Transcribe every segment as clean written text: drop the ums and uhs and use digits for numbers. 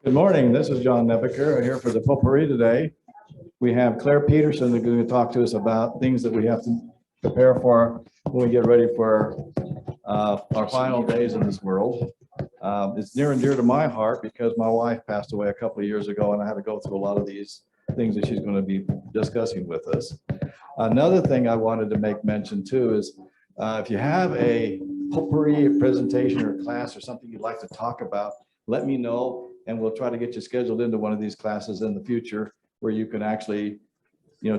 Good morning. This is John Nebeker here for the Potpourri today. We have Claire Peterson who's going to talk to us about things that we have to prepare for when we get ready for our final days in this world. It's near and dear to my heart because my wife passed away a couple of years ago and I had to go through a lot of these things that she's going to be discussing with us. Another thing I wanted to make mention too is if you have a Potpourri presentation or class or something you'd like to talk about, let me know and we'll try to get you scheduled into one of these classes in the future where you can actually,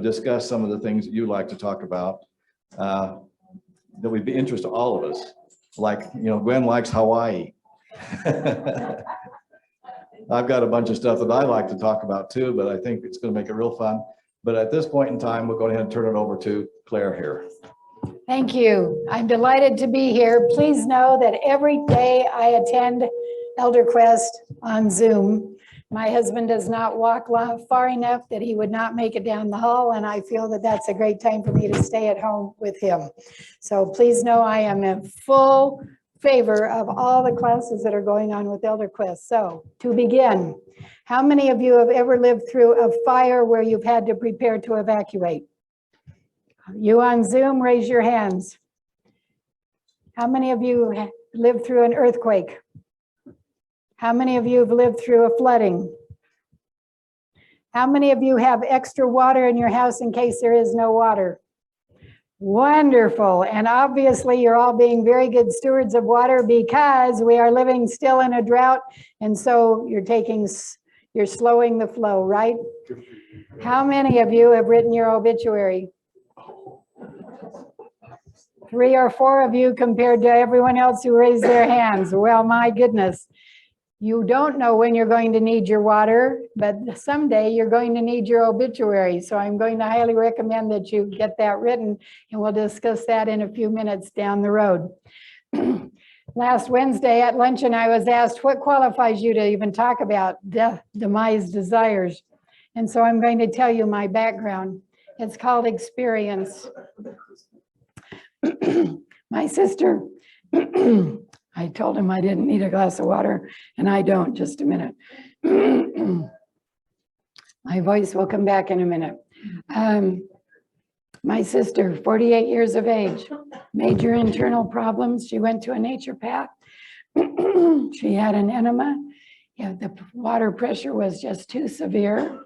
discuss some of the things that you like to talk about that would be interest to all of us. Like, Gwen likes Hawaii. I've got a bunch of stuff that I like to talk about too, but I think it's going to make it real fun. But at this point in time, we'll go ahead and turn it over to Claire here. Thank you. I'm delighted to be here. Please know that every day I attend Elder Quest on Zoom. My husband does not walk far enough that he would not make it down the hall, and I feel that that's a great time for me to stay at home with him. So please know I am in full favor of all the classes that are going on with Elder Quest. So to begin, how many of you have ever lived through a fire where you've had to prepare to evacuate? You on Zoom, raise your hands. How many of you have lived through an earthquake? How many of you have lived through a flooding? How many of you have extra water in your house in case there is no water? Wonderful. And obviously you're all being very good stewards of water because we are living still in a drought. And so you're slowing the flow, right? How many of you have written your obituary? 3 or 4 of you compared to everyone else who raised their hands. Well, my goodness. You don't know when you're going to need your water, but someday you're going to need your obituary. So I'm going to highly recommend that you get that written, and we'll discuss that in a few minutes down the road. Last Wednesday at luncheon, I was asked, what qualifies you to even talk about death, demise, desires? And so I'm going to tell you my background. It's called experience. My sister, I told him I didn't need a glass of water, and I don't. Just a minute. My voice will come back in a minute. My sister, 48 years of age, major internal problems. She went to a naturopath. She had an enema. Yeah, the water pressure was just too severe.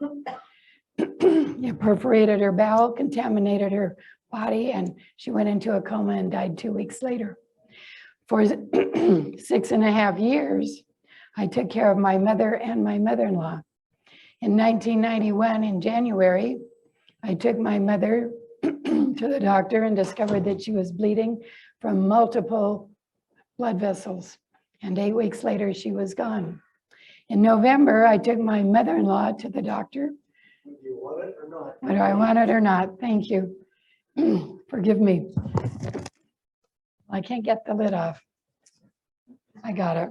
It perforated her bowel, contaminated her body, and she went into a coma and died 2 weeks later. For 6.5 years, I took care of my mother and my mother-in-law. In 1991, in January, I took my mother to the doctor and discovered that she was bleeding from multiple blood vessels. And 8 weeks later, she was gone. In November, I took my mother-in-law to the doctor. Do you want it or not? Whether I want it or not, thank you. Forgive me. I can't get the lid off. I got it.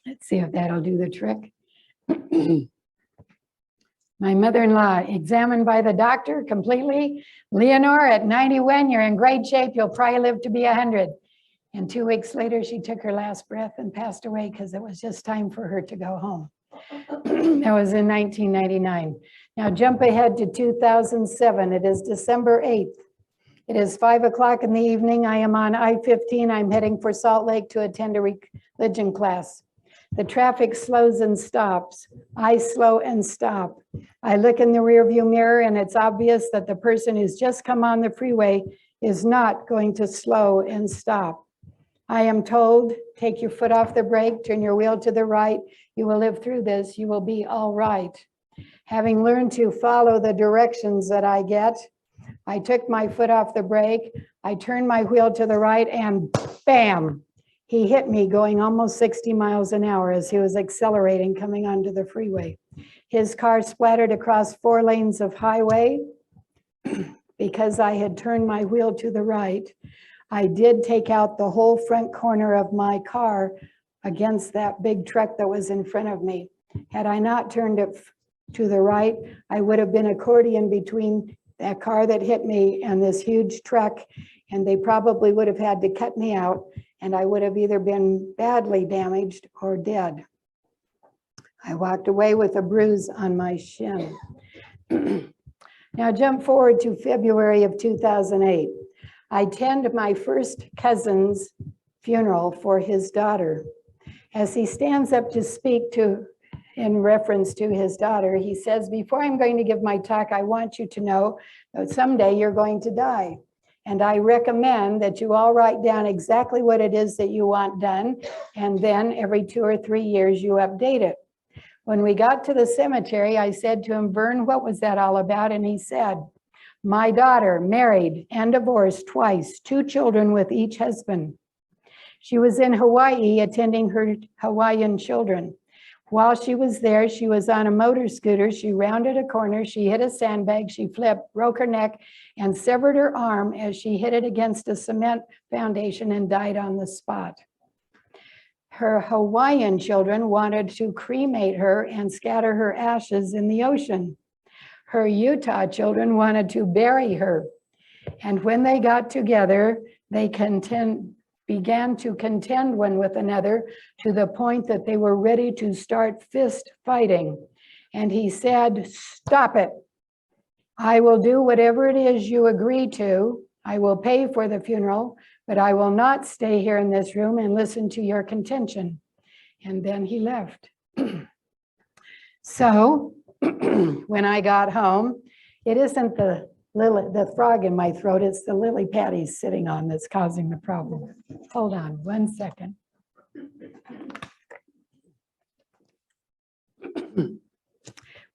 Let's see if that'll do the trick. My mother-in-law examined by the doctor completely. Leonore, at 91, you're in great shape. You'll probably live to be 100. And 2 weeks later, she took her last breath and passed away because it was just time for her to go home. That was in 1999. Now jump ahead to 2007. It is December 8th. It is 5 o'clock in the evening. I am on I-15. I'm heading for Salt Lake to attend a religion class. The traffic slows and stops. I slow and stop. I look in the rearview mirror and it's obvious that the person who's just come on the freeway is not going to slow and stop. I am told, take your foot off the brake, turn your wheel to the right. You will live through this. You will be all right. Having learned to follow the directions that I get, I took my foot off the brake. I turned my wheel to the right and bam, he hit me going almost 60 miles an hour as he was accelerating coming onto the freeway. His car splattered across 4 lanes of highway. Because I had turned my wheel to the right, I did take out the whole front corner of my car against that big truck that was in front of me. Had I not turned it to the right, I would have been accordion between that car that hit me and this huge truck, and they probably would have had to cut me out, and I would have either been badly damaged or dead. I walked away with a bruise on my shin. Now jump forward to February of 2008. I attend my first cousin's funeral for his daughter. As he stands up to speak to, in reference to his daughter, he says, before I'm going to give my talk, I want you to know that someday you're going to die. And I recommend that you all write down exactly what it is that you want done. And then every 2 or 3 years, you update it. When we got to the cemetery, I said to him, Vern, what was that all about? And he said, my daughter married and divorced twice, 2 children with each husband. She was in Hawaii attending her Hawaiian children. While she was there, she was on a motor scooter. She rounded a corner. She hit a sandbag. She flipped, broke her neck, and severed her arm as she hit it against a cement foundation and died on the spot. Her Hawaiian children wanted to cremate her and scatter her ashes in the ocean. Her Utah children wanted to bury her. And when they got together, they began to contend one with another to the point that they were ready to start fist fighting. And he said, stop it. I will do whatever it is you agree to. I will pay for the funeral, but I will not stay here in this room and listen to your contention. And then he left. So when I got home, it isn't the frog in my throat, it's the lily pad he's sitting on that's causing the problem. Hold on 1 second.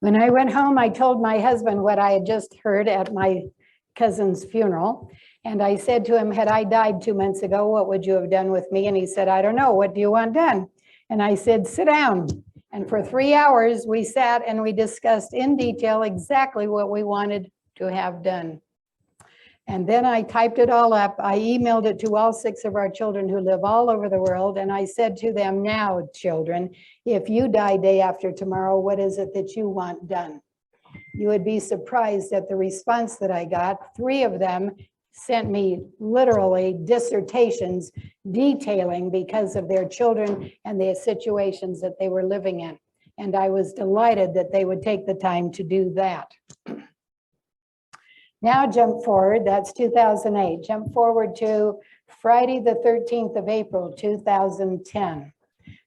When I went home, I told my husband what I had just heard at my cousin's funeral. And I said to him, had I died 2 months ago, what would you have done with me? And he said, I don't know, what do you want done? And I said, sit down. And for 3 hours, we sat and we discussed in detail exactly what we wanted to have done. And then I typed it all up. I emailed it to all 6 of our children who live all over the world. And I said to them, now, children, if you die day after tomorrow, what is it that you want done? You would be surprised at the response that I got. 3 of them sent me literally dissertations detailing because of their children and the situations that they were living in. And I was delighted that they would take the time to do that. Now jump forward, that's 2008. Jump forward to Friday the 13th of April, 2010.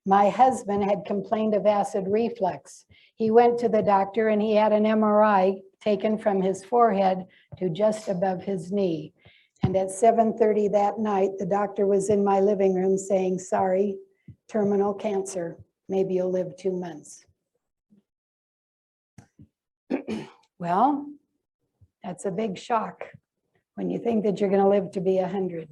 My husband had complained of acid reflux. He went to the doctor and he had an MRI taken from his forehead to just above his knee. And at 7:30 that night, the doctor was in my living room saying, sorry, terminal cancer. Maybe you'll live 2 months. Well, that's a big shock when you think that you're going to live to be 100.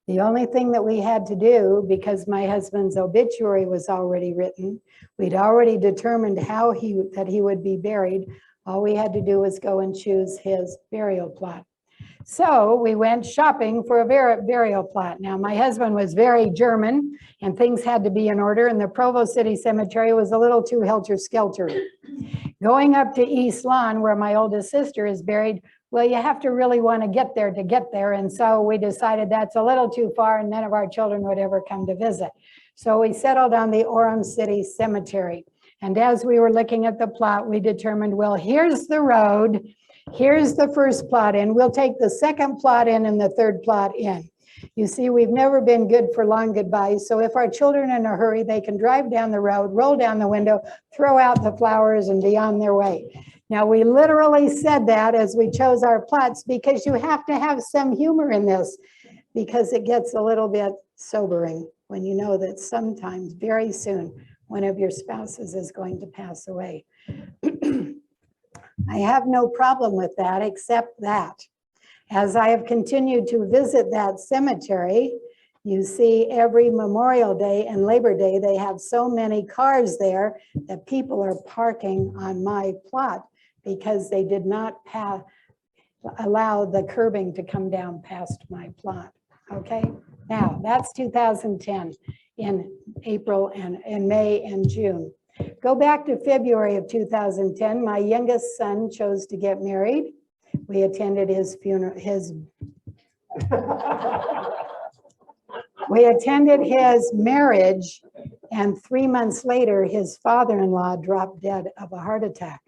The only thing that we had to do, because my husband's obituary was already written, we'd already determined how he would be buried. All we had to do was go and choose his burial plot. So we went shopping for a burial plot. Now, my husband was very German and things had to be in order, and the Provo City Cemetery was a little too helter-skelter. Going up to East Lawn, where my oldest sister is buried, well, you have to really want to get there. And so we decided that's a little too far and none of our children would ever come to visit. So we settled on the Orem City Cemetery. And as we were looking at the plot, we determined, well, here's the road. Here's the first plot in. We'll take the second plot in and the third plot in. You see, we've never been good for long goodbyes. So if our children are in a hurry, they can drive down the road, roll down the window, throw out the flowers and be on their way. Now, we literally said that as we chose our plots because you have to have some humor in this because it gets a little bit sobering when you know that sometimes very soon one of your spouses is going to pass away. I have no problem with that, except that as I have continued to visit that cemetery, you see every Memorial Day and Labor Day, they have so many cars there that people are parking on my plot because they did not allow the curbing to come down past my plot, okay? Now, that's 2010 in April and in May and June. Go back to February of 2010. My youngest son chose to get married. We attended his funeral, his We attended his marriage, and 3 months later, his father-in-law dropped dead of a heart attack.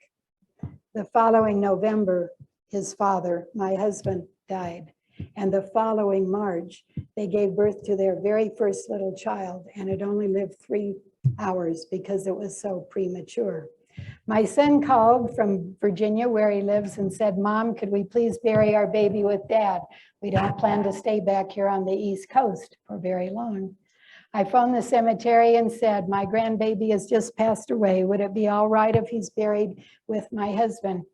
The following November, his father, my husband, died. And the following March, they gave birth to their very first little child, and it only lived 3 hours because it was so premature. My son called from Virginia, where he lives, and said, "Mom, could we please bury our baby with Dad? We don't plan to stay back here on the East Coast for very long." I phoned the cemetery and said, "My grandbaby has just passed away. Would it be all right if he's buried with my husband?"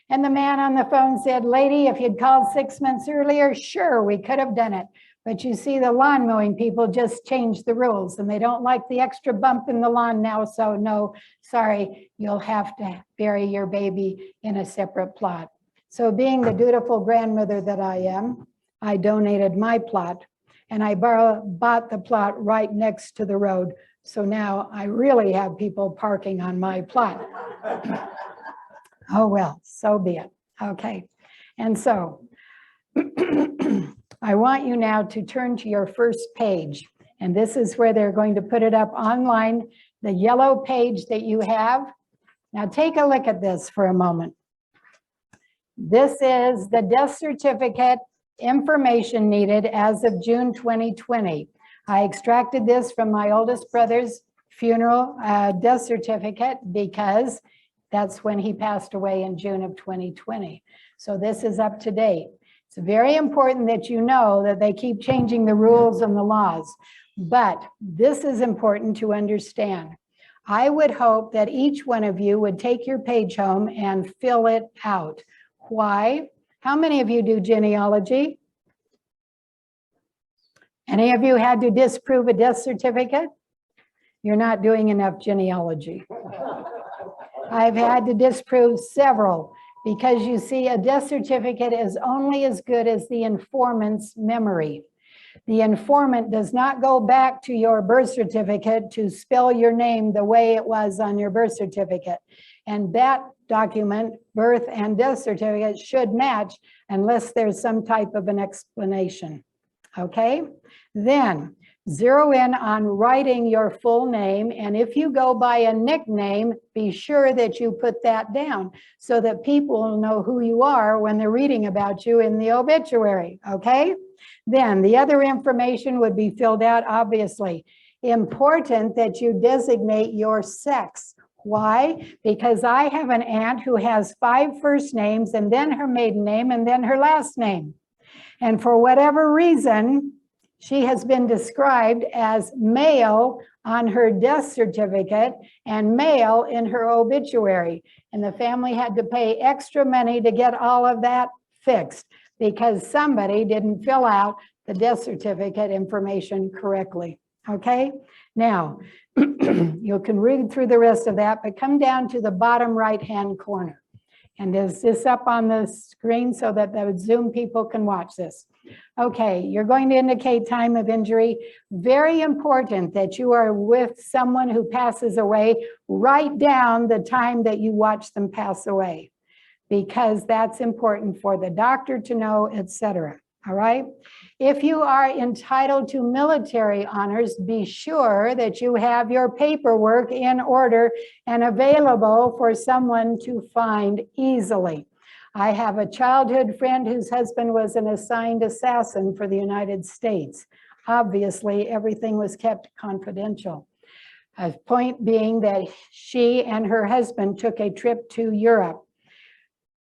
And the man on the phone said, "Lady, if you'd called 6 months earlier, sure, we could have done it. But you see, the lawn mowing people just changed the rules and they don't like the extra bump in the lawn now. So no, sorry, you'll have to bury your baby in a separate plot." So being the dutiful grandmother that I am, I donated my plot, and I bought the plot right next to the road. So now I really have people parking on my plot. Oh, well, so be it. Okay. And so I want you now to turn to your first page. And this is where they're going to put it up online, the yellow page that you have. Now take a look at this for a moment. This is the death certificate information needed as of June 2020. I extracted this from my oldest brother's funeral death certificate because that's when he passed away in June of 2020. So this is up to date. It's very important that you know that they keep changing the rules and the laws, but this is important to understand. I would hope that each one of you would take your page home and fill it out. Why? How many of you do genealogy? Any of you had to disprove a death certificate? You're not doing enough genealogy. I've had to disprove several because you see, a death certificate is only as good as the informant's memory. The informant does not go back to your birth certificate to spell your name the way it was on your birth certificate. And that document, birth and death certificate, should match unless there's some type of an explanation. Okay? Then zero in on writing your full name, and if you go by a nickname, be sure that you put that down so that people will know who you are when they're reading about you in the obituary, okay? Then the other information would be filled out, obviously. Important that you designate your sex. Why? Because I have an aunt who has 5 first names and then her maiden name and then her last name. And for whatever reason, she has been described as male on her death certificate and male in her obituary. And the family had to pay extra money to get all of that fixed because somebody didn't fill out the death certificate information correctly. Okay? Now, you can read through the rest of that, but come down to the bottom right-hand corner. And is this up on the screen so that the Zoom people can watch this? Okay, you're going to indicate time of injury. Very important that you are with someone who passes away. Write down the time that you watch them pass away, because that's important for the doctor to know, etc. All right? If you are entitled to military honors, be sure that you have your paperwork in order and available for someone to find easily. I have a childhood friend whose husband was an assigned assassin for the United States. Obviously, everything was kept confidential. A point being that she and her husband took a trip to Europe.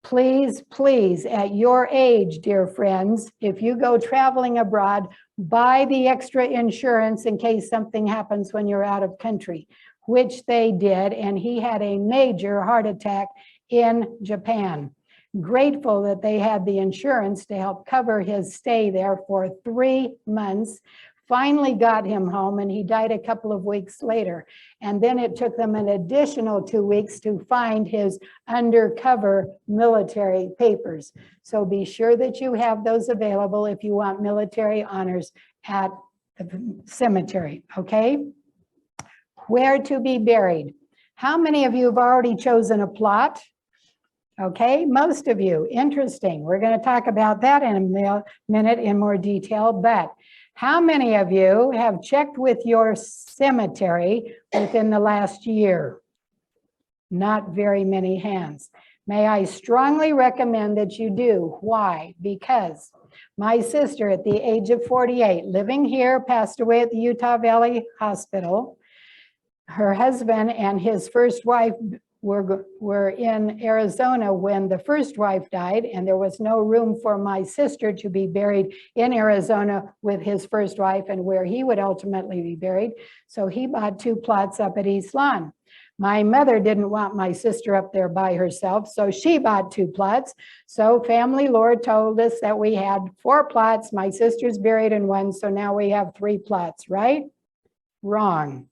Please, please, at your age, dear friends, if you go traveling abroad, buy the extra insurance in case something happens when you're out of country, which they did, and he had a major heart attack in Japan. Grateful that they had the insurance to help cover his stay there for 3 months. Finally got him home, and he died a couple of weeks later. And then it took them an additional 2 weeks to find his undercover military papers. So be sure that you have those available if you want military honors at the cemetery, okay? Where to be buried. How many of you have already chosen a plot? Okay, most of you, interesting. We're going to talk about that in a minute in more detail, but how many of you have checked with your cemetery within the last year? Not very many hands. May I strongly recommend that you do. Why? Because my sister at the age of 48, living here, passed away at the Utah Valley Hospital. Her husband and his first wife were in Arizona when the first wife died, and there was no room for my sister to be buried in Arizona with his first wife and where he would ultimately be buried. So he bought 2 plots up at East Lawn. My mother didn't want my sister up there by herself, so she bought 2 plots. So family lore told us that we had 4 plots. My sister's buried in one, so now we have 3 plots, right? Wrong.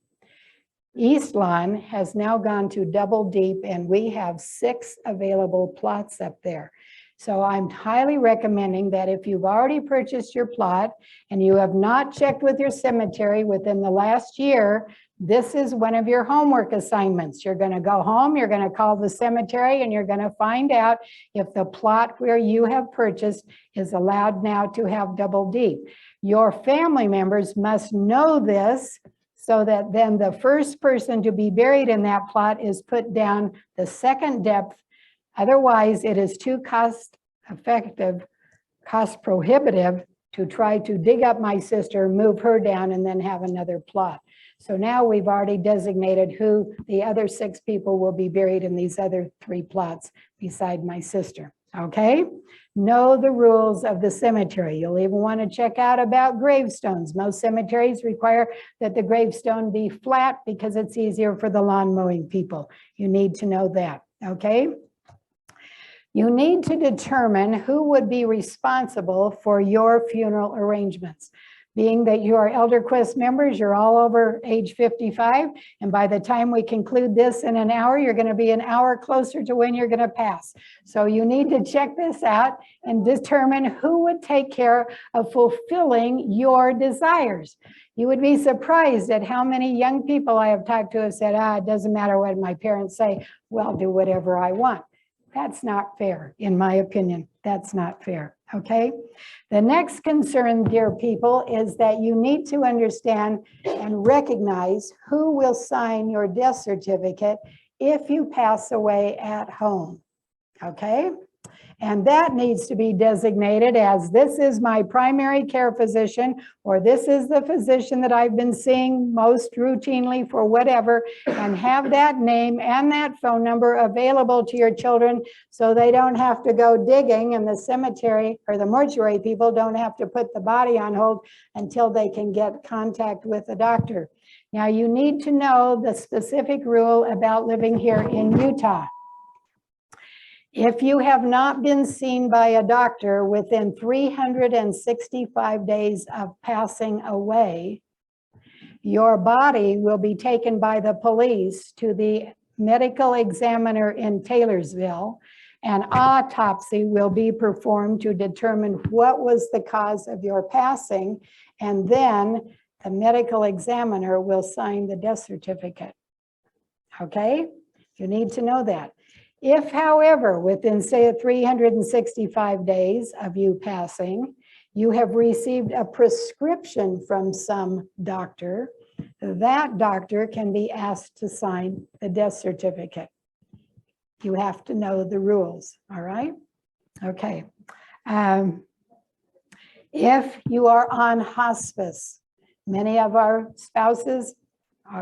East Lawn has now gone to double deep, and we have 6 available plots up there. So I'm highly recommending that if you've already purchased your plot and you have not checked with your cemetery within the last year, this is one of your homework assignments. You're going to go home, you're going to call the cemetery, and you're going to find out if the plot where you have purchased is allowed now to have double deep. Your family members must know this, so that then the first person to be buried in that plot is put down the second depth. Otherwise, it is too cost prohibitive to try to dig up my sister, move her down, and then have another plot. So now we've already designated who the other 6 people will be buried in these other 3 plots beside my sister. Okay? Know the rules of the cemetery. You'll even want to check out about gravestones. Most cemeteries require that the gravestone be flat because it's easier for the lawn mowing people. You need to know that. Okay? You need to determine who would be responsible for your funeral arrangements. Being that you are ElderQuest members, you're all over age 55, and by the time we conclude this in an hour, you're going to be an hour closer to when you're going to pass. So you need to check this out and determine who would take care of fulfilling your desires. You would be surprised at how many young people I have talked to have said, it doesn't matter what my parents say, well, do whatever I want. That's not fair, in my opinion. That's not fair, okay? The next concern, dear people, is that you need to understand and recognize who will sign your death certificate if you pass away at home, okay? And that needs to be designated as this is my primary care physician, or this is the physician that I've been seeing most routinely for whatever, and have that name and that phone number available to your children so they don't have to go digging, and the cemetery or the mortuary people don't have to put the body on hold until they can get contact with the doctor. Now, you need to know the specific rule about living here in Utah. If you have not been seen by a doctor within 365 days of passing away, your body will be taken by the police to the medical examiner in Taylorsville. An autopsy will be performed to determine what was the cause of your passing, and then the medical examiner will sign the death certificate. Okay? You need to know that. If, however, within, say, 365 days of you passing, you have received a prescription from some doctor, that doctor can be asked to sign the death certificate. You have to know the rules, all right? Okay. If you are on hospice, many of our spouses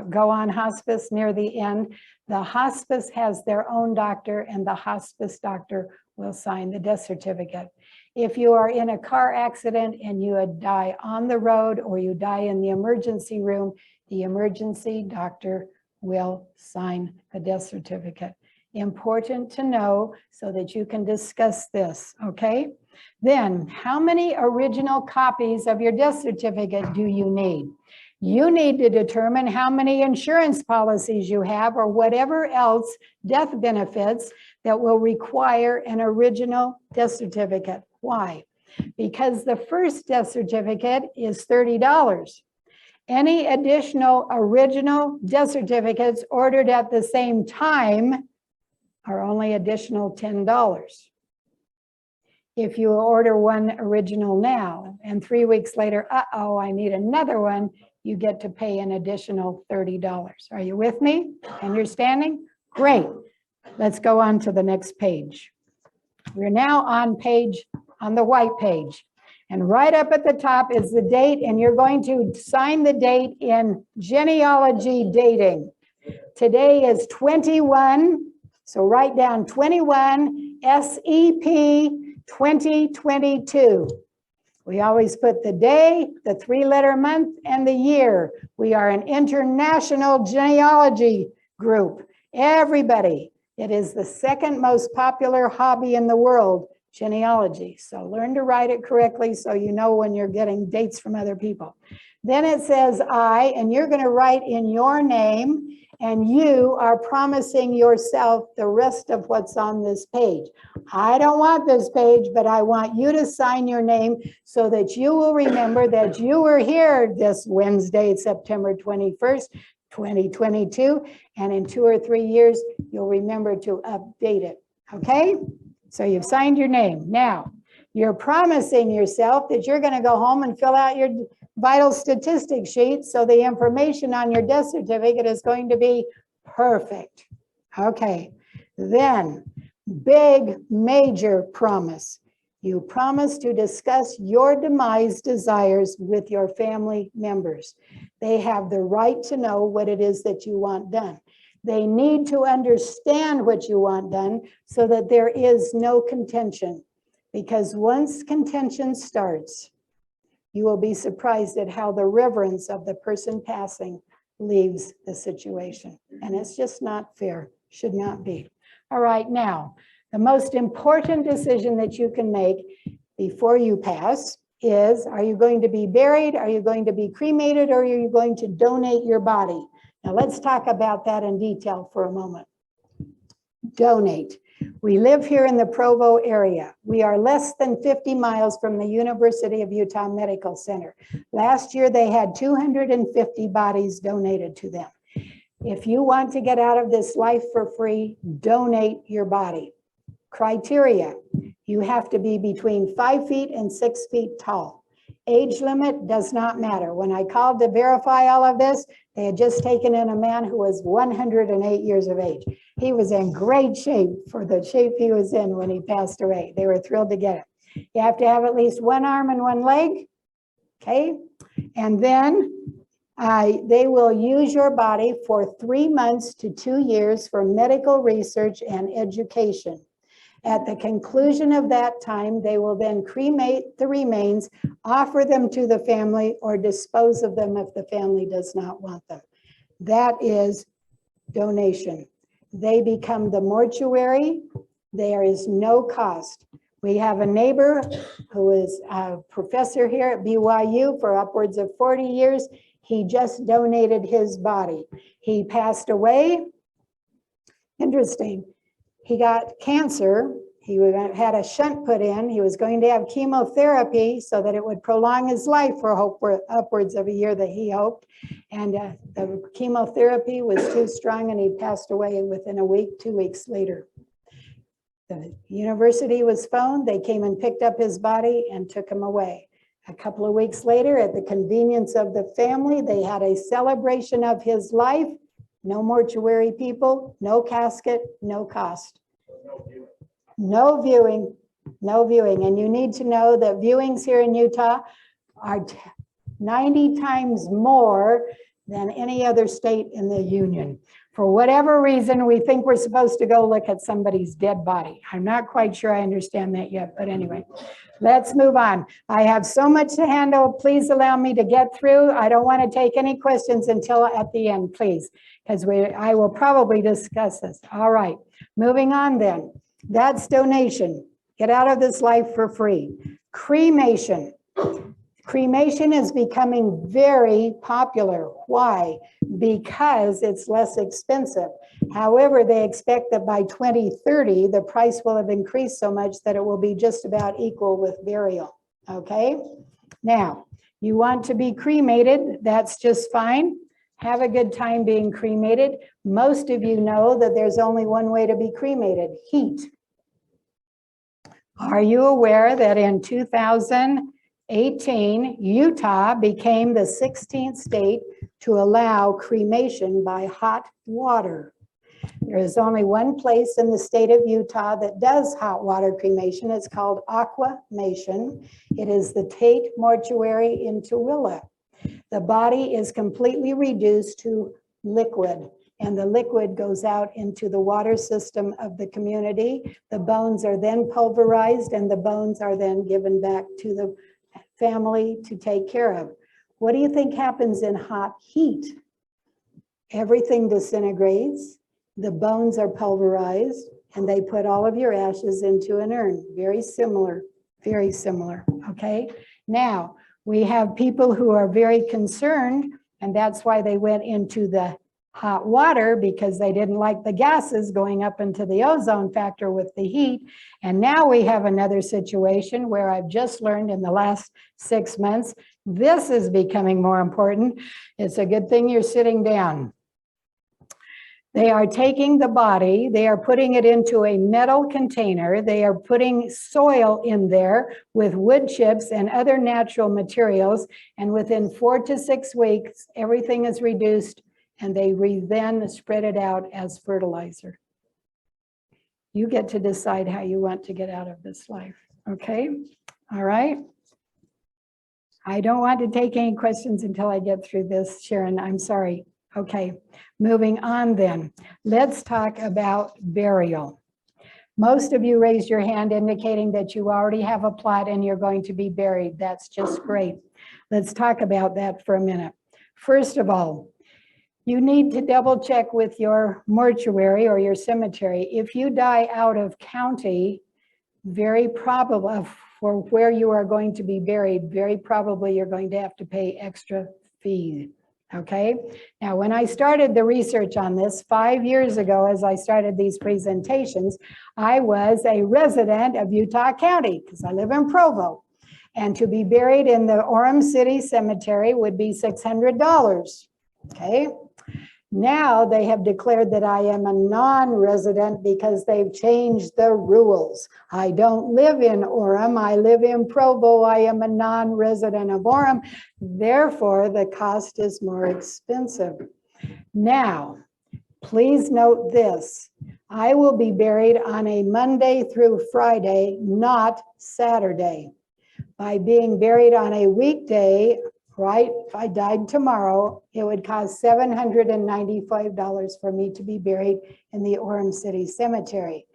go on hospice near the end. The hospice has their own doctor, and the hospice doctor will sign the death certificate. If you are in a car accident and you die on the road, or you die in the emergency room, the emergency doctor will sign the death certificate. Important to know so that you can discuss this, okay? Then, how many original copies of your death certificate do you need? You need to determine how many insurance policies you have, or whatever else death benefits that will require an original death certificate. Why? Because the first death certificate is $30. Any additional original death certificates ordered at the same time are only additional $10. If you order one original now and 3 weeks later, I need another one, you get to pay an additional $30. Are you with me? Understanding? Great. Let's go on to the next page. We're now on the white page. And right up at the top is the date, and you're going to sign the date in genealogy dating. Today is 21, so write down 21 SEP 2022. We always put the day, the 3-letter month, and the year. We are an international genealogy group. Everybody, it is the second most popular hobby in the world, genealogy. So learn to write it correctly so you know when you're getting dates from other people. Then it says I, and you're going to write in your name, and you are promising yourself the rest of what's on this page. I don't want this page, but I want you to sign your name so that you will remember that you were here this Wednesday, September 21st, 2022, and in 2 or 3 years, you'll remember to update it, okay? So you've signed your name. Now, you're promising yourself that you're going to go home and fill out your vital statistics sheet, so the information on your death certificate is going to be perfect. Okay, then big major promise. You promise to discuss your demise desires with your family members. They have the right to know what it is that you want done. They need to understand what you want done so that there is no contention. Because once contention starts, you will be surprised at how the reverence of the person passing leaves the situation. And it's just not fair, should not be. All right, now, the most important decision that you can make before you pass is, are you going to be buried? Are you going to be cremated? Or are you going to donate your body? Now let's talk about that in detail for a moment. Donate. We live here in the Provo area. We are less than 50 miles from the University of Utah Medical Center. Last year, they had 250 bodies donated to them. If you want to get out of this life for free, donate your body. Criteria, you have to be between 5 feet and 6 feet tall. Age limit does not matter. When I called to verify all of this, they had just taken in a man who was 108 years of age. He was in great shape for the shape he was in when he passed away. They were thrilled to get it. You have to have at least one arm and one leg, okay? And then they will use your body for 3 months to 2 years for medical research and education. At the conclusion of that time, they will then cremate the remains, offer them to the family, or dispose of them if the family does not want them. That is donation. They become the mortuary. There is no cost. We have a neighbor who is a professor here at BYU for upwards of 40 years. He just donated his body. He passed away. Interesting. He got cancer. He had a shunt put in. He was going to have chemotherapy so that it would prolong his life for upwards of a year that he hoped. And the chemotherapy was too strong and he passed away within a week, 2 weeks later. The university was phoned. They came and picked up his body and took him away. A couple of weeks later, at the convenience of the family, they had a celebration of his life. No mortuary people, no casket, no cost. No viewing, no viewing. And you need to know that viewings here in Utah are 90 times more than any other state in the union. For whatever reason, we think we're supposed to go look at somebody's dead body. I'm not quite sure I understand that yet, but anyway, let's move on. I have so much to handle. Please allow me to get through. I don't want to take any questions until at the end, please, because I will probably discuss this. All right, moving on then. That's donation. Get out of this life for free. Cremation. Cremation is becoming very popular. Why? Because it's less expensive. However, they expect that by 2030, the price will have increased so much that it will be just about equal with burial. Okay? Now, you want to be cremated, that's just fine. have a good time being cremated. Most of you know that there's only one way to be cremated, heat. Are you aware that in 2018, Utah became the 16th state to allow cremation by hot water? There is only one place in the state of Utah that does hot water cremation. It's called Aquamation. It is the Tate Mortuary in Tooele. The body is completely reduced to liquid, and the liquid goes out into the water system of the community. The bones are then pulverized, and the bones are then given back to the family to take care of. What do you think happens in hot heat? Everything disintegrates, the bones are pulverized, and they put all of your ashes into an urn. Very similar, okay? Now, we have people who are very concerned, and that's why they went into the hot water, because they didn't like the gases going up into the ozone factor with the heat. And now we have another situation where I've just learned in the last 6 months, this is becoming more important. It's a good thing you're sitting down. They are taking the body, they are putting it into a metal container, they are putting soil in there with wood chips and other natural materials, and within 4 to 6 weeks, everything is reduced, and they then spread it out as fertilizer. You get to decide how you want to get out of this life, okay? All right? I don't want to take any questions until I get through this, Sharon, I'm sorry. Okay, moving on then. Let's talk about burial. Most of you raised your hand indicating that you already have a plot and you're going to be buried. That's just great. Let's talk about that for a minute. First of all, you need to double check with your mortuary or your cemetery. If you die out of county, very probable for where you are going to be buried, very probably you're going to have to pay extra fee. Okay, now when I started the research on this 5 years ago, as I started these presentations, I was a resident of Utah County because I live in Provo. And to be buried in the Orem City Cemetery would be $600. Okay, now they have declared that I am a non-resident because they've changed the rules. I don't live in Orem, I live in Provo. I am a non-resident of Orem. Therefore, the cost is more expensive. Now, please note this. I will be buried on a Monday through Friday, not Saturday. By being buried on a weekday, right, if I died tomorrow, it would cost $795 for me to be buried in the Orem City Cemetery.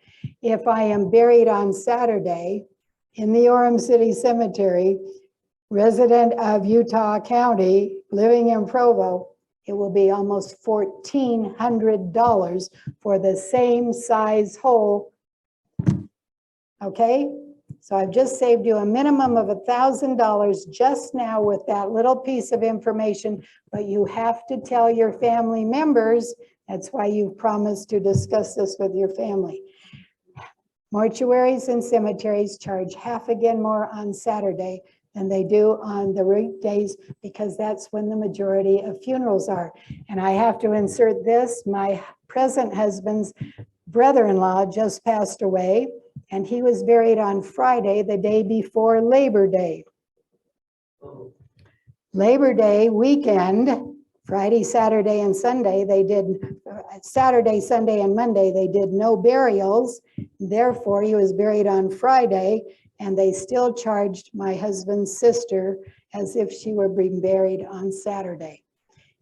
If I am buried on Saturday in the Orem City Cemetery, resident of Utah County, living in Provo, it will be almost $1,400 for the same size hole. Okay? So I've just saved you a minimum of $1,000 just now with that little piece of information, but you have to tell your family members. That's why you've promised to discuss this with your family. Mortuaries and cemeteries charge half again more on Saturday than they do on the weekdays because that's when the majority of funerals are. And I have to insert this, my present husband's brother-in-law just passed away, and he was buried on Friday, the day before Labor Day. Labor Day weekend, Friday, Saturday, and Sunday, they did, Saturday, Sunday, and Monday, they did no burials. Therefore, he was buried on Friday, and they still charged my husband's sister as if she were being buried on Saturday.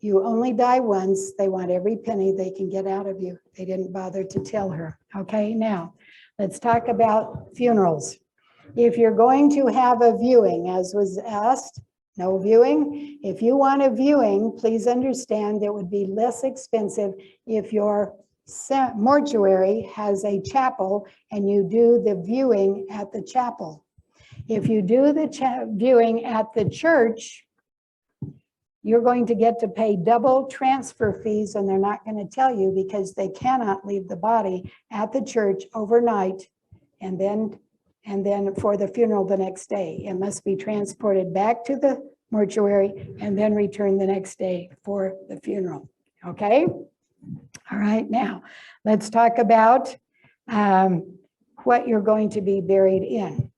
You only die once. They want every penny they can get out of you. They didn't bother to tell her. Okay, now let's talk about funerals. If you're going to have a viewing, as was asked, no viewing. If you want a viewing, please understand it would be less expensive if your mortuary has a chapel and you do the viewing at the chapel. If you do the viewing at the church, you're going to get to pay double transfer fees, and they're not going to tell you because they cannot leave the body at the church overnight and then for the funeral the next day. It must be transported back to the mortuary, and then return the next day for the funeral. Okay? All right, now let's talk about what you're going to be buried in.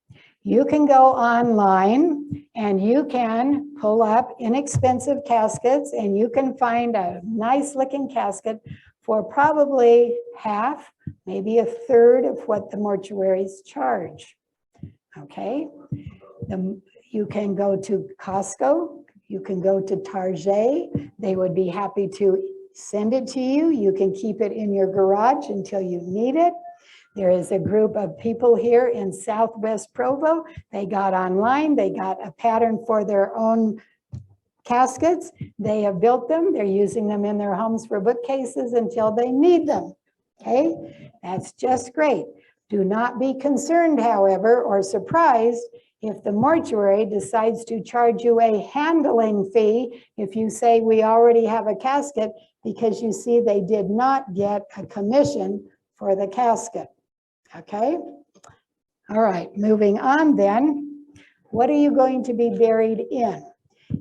You can go online and you can pull up inexpensive caskets, and you can find a nice looking casket for probably half, maybe a third of what the mortuaries charge. Okay? You can go to Costco, you can go to Target. They would be happy to send it to you. You can keep it in your garage until you need it. There is a group of people here in Southwest Provo. They got online, they got a pattern for their own caskets. They have built them. They're using them in their homes for bookcases until they need them. Okay, that's just great. Do not be concerned, however, or surprised if the mortuary decides to charge you a handling fee if you say we already have a casket, because you see they did not get a commission for the casket. Okay, all right, moving on then. What are you going to be buried in?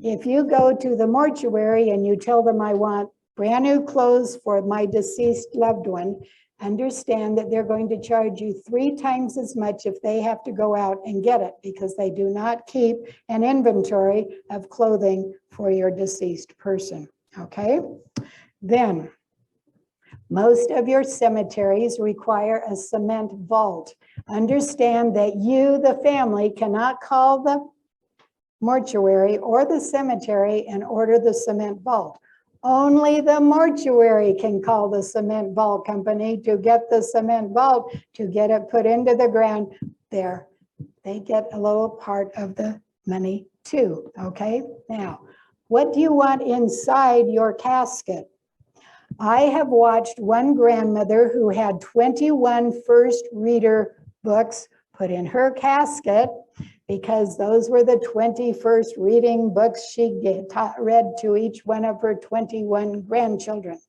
If you go to the mortuary and you tell them I want brand new clothes for my deceased loved one, understand that they're going to charge you 3 times as much if they have to go out and get it, because they do not keep an inventory of clothing for your deceased person. Okay, then most of your cemeteries require a cement vault. Understand that you, the family, cannot call the mortuary or the cemetery and order the cement vault. Only the mortuary can call the cement vault company to get the cement vault, to get it put into the ground. There, they get a little part of the money too. Okay, now, what do you want inside your casket? I have watched one grandmother who had 21 first reader books put in her casket, because those were the 21st reading books she read to each one of her 21 grandchildren.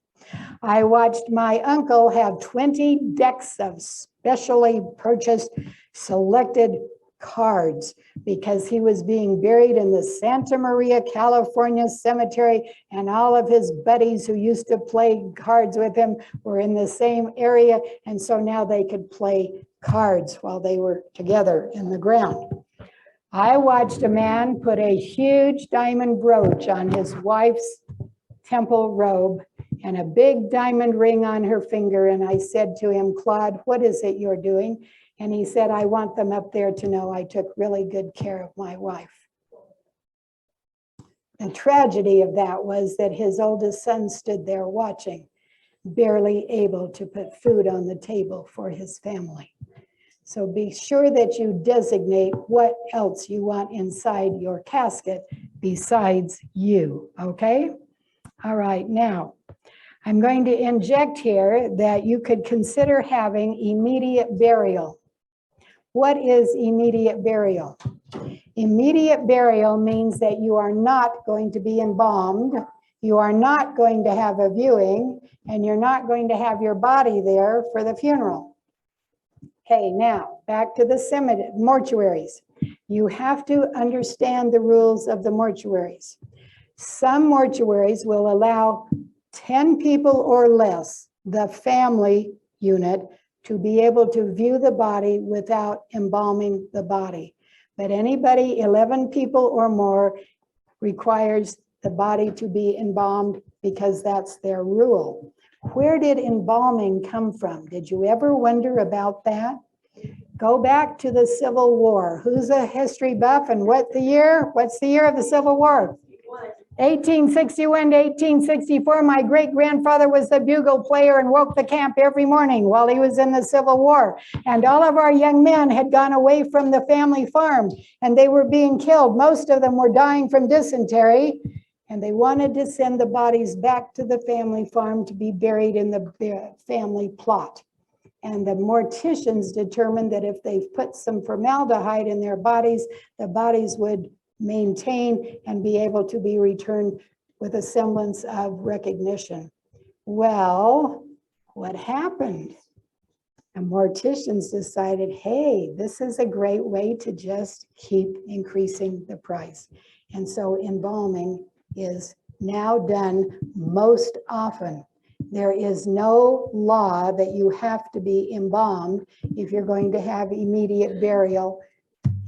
I watched my uncle have 20 decks of specially purchased selected cards, because he was being buried in the Santa Maria, California cemetery, and all of his buddies who used to play cards with him were in the same area, and so now they could play cards while they were together in the ground. I watched a man put a huge diamond brooch on his wife's temple robe and a big diamond ring on her finger, and I said to him, Claude, what is it you're doing? And he said, I want them up there to know I took really good care of my wife. The tragedy of that was that his oldest son stood there watching, barely able to put food on the table for his family. So be sure that you designate what else you want inside your casket besides you, okay? All right, now, I'm going to inject here that you could consider having immediate burial. What is immediate burial? Immediate burial means that you are not going to be embalmed, you are not going to have a viewing, and you're not going to have your body there for the funeral. Okay, now back to the cemetery, mortuaries. You have to understand the rules of the mortuaries. Some mortuaries will allow 10 people or less, the family unit, to be able to view the body without embalming the body. But anybody, 11 people or more, requires the body to be embalmed, because that's their rule. Where did embalming come from? Did you ever wonder about that? Go back to the Civil War. Who's a history buff, and what's the year of the Civil War? 1861 to 1864, my great-grandfather was the bugle player and woke the camp every morning while he was in the Civil War. And all of our young men had gone away from the family farm, and they were being killed. Most of them were dying from dysentery, and they wanted to send the bodies back to the family farm to be buried in the family plot. And the morticians determined that if they put some formaldehyde in their bodies, the bodies would maintain and be able to be returned with a semblance of recognition. Well, what happened? And morticians decided, hey, this is a great way to just keep increasing the price. And so embalming is now done most often. There is no law that you have to be embalmed if you're going to have immediate burial.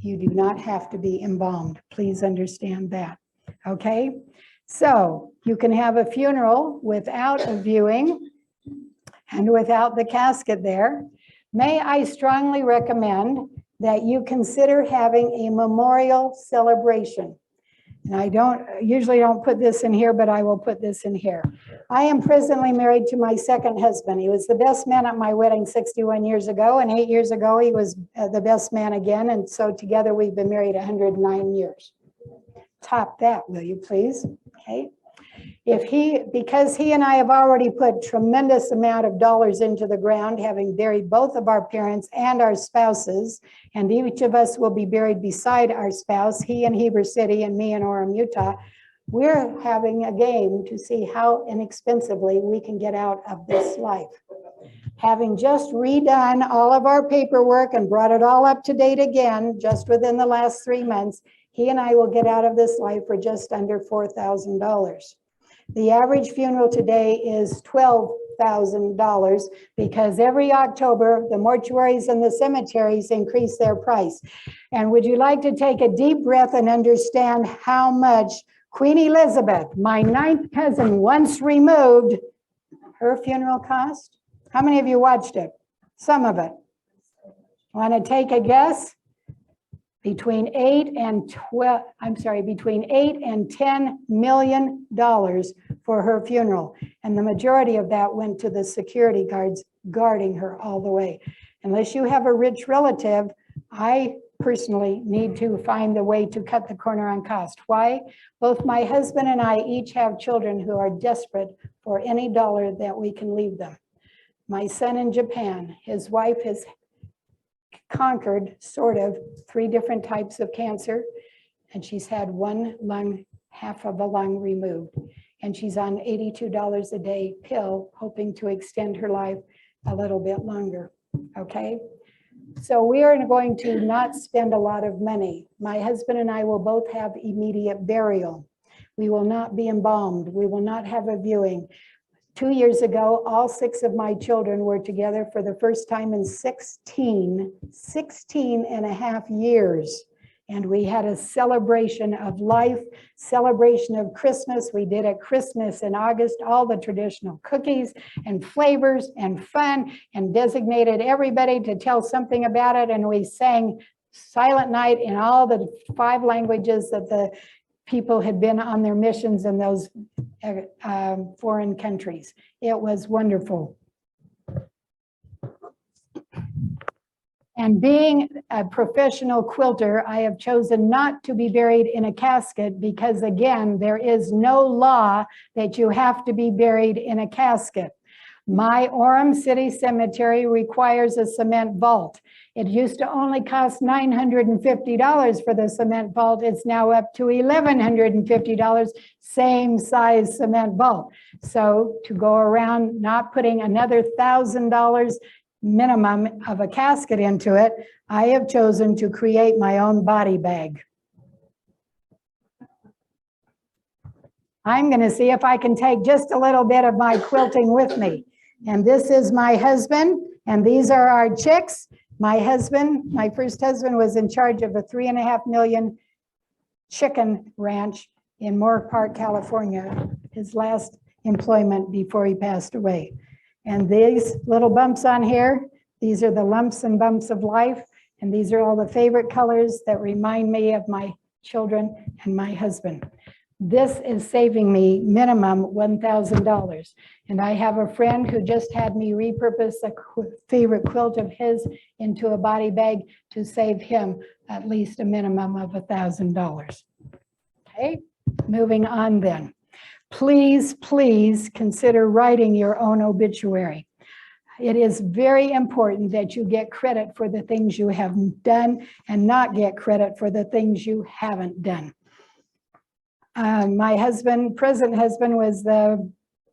You do not have to be embalmed. Please understand that. Okay? So you can have a funeral without a viewing and without the casket there. May I strongly recommend that you consider having a memorial celebration. And I usually don't put this in here, but I will put this in here. I am presently married to my second husband. He was the best man at my wedding 61 years ago, and 8 years ago he was the best man again. And so together we've been married 109 years. Top that, will you please? Okay. Because he and I have already put tremendous amount of dollars into the ground, having buried both of our parents and our spouses, and each of us will be buried beside our spouse, he in Heber City and me in Orem, Utah. We're having a game to see how inexpensively we can get out of this life. Having just redone all of our paperwork and brought it all up to date again, just within the last 3 months, he and I will get out of this life for just under $4,000. The average funeral today is $12,000 because every October, the mortuaries and the cemeteries increase their price. And would you like to take a deep breath and understand how much Queen Elizabeth, my 9th cousin, once removed, her funeral cost? How many of you watched it? Some of it. Want to take a guess? Between $8 and $10 million for her funeral. And the majority of that went to the security guards guarding her all the way. Unless you have a rich relative, I personally need to find the way to cut the corner on cost. Why? Both my husband and I each have children who are desperate for any dollar that we can leave them. My son in Japan, his wife has conquered sort of 3 different types of cancer, and she's had one lung, half of a lung removed, and she's on $82 a day pill, hoping to extend her life a little bit longer. Okay, so we are going to not spend a lot of money. My husband and I will both have immediate burial. We will not be embalmed. We will not have a viewing. 2 years ago, all 6 of my children were together for the first time in 16 and a half years. And we had a celebration of life, celebration of Christmas. We did a Christmas in August, all the traditional cookies and flavors and fun, and designated everybody to tell something about it. And we sang Silent Night in all the 5 languages that the people had been on their missions in those foreign countries. It was wonderful. And being a professional quilter, I have chosen not to be buried in a casket because, again, there is no law that you have to be buried in a casket. My Orem City Cemetery requires a cement vault. It used to only cost $950 for the cement vault. It's now up to $1,150, same size cement vault. So to go around not putting another $1,000 minimum of a casket into it, I have chosen to create my own body bag. I'm going to see if I can take just a little bit of my quilting with me. And this is my husband, and these are our chicks. My husband, my first husband, was in charge of a $3.5 million chicken ranch in Moore Park, California, his last employment before he passed away. And these little bumps on here, these are the lumps and bumps of life. And these are all the favorite colors that remind me of my children and my husband. This is saving me minimum $1,000. And I have a friend who just had me repurpose a favorite quilt of his into a body bag to save him at least a minimum of $1,000. Okay, moving on then. Please, please consider writing your own obituary. It is very important that you get credit for the things you have done and not get credit for the things you haven't done. My husband, present husband, was the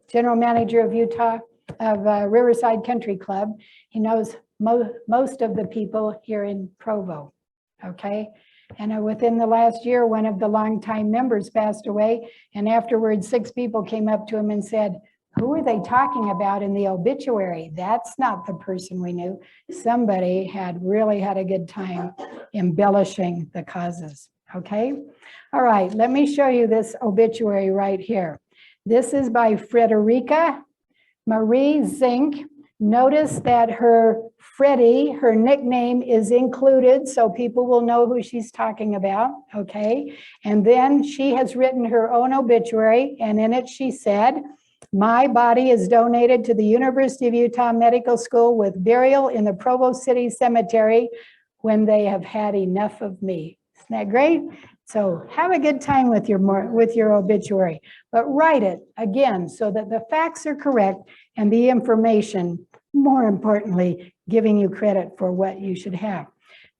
general manager of Riverside Country Club. He knows most of the people here in Provo, okay? And within the last year, one of the longtime members passed away, and afterwards 6 people came up to him and said, who are they talking about in the obituary? That's not the person we knew. Somebody had really had a good time embellishing the causes, okay? All right, let me show you this obituary right here. This is by Frederica Marie Zink. Notice that her Freddie, her nickname is included, so people will know who she's talking about, okay? And then she has written her own obituary, and in it she said, my body is donated to the University of Utah Medical School with burial in the Provo City Cemetery when they have had enough of me. Isn't that great? So have a good time with your obituary, but write it again so that the facts are correct and the information, more importantly, giving you credit for what you should have.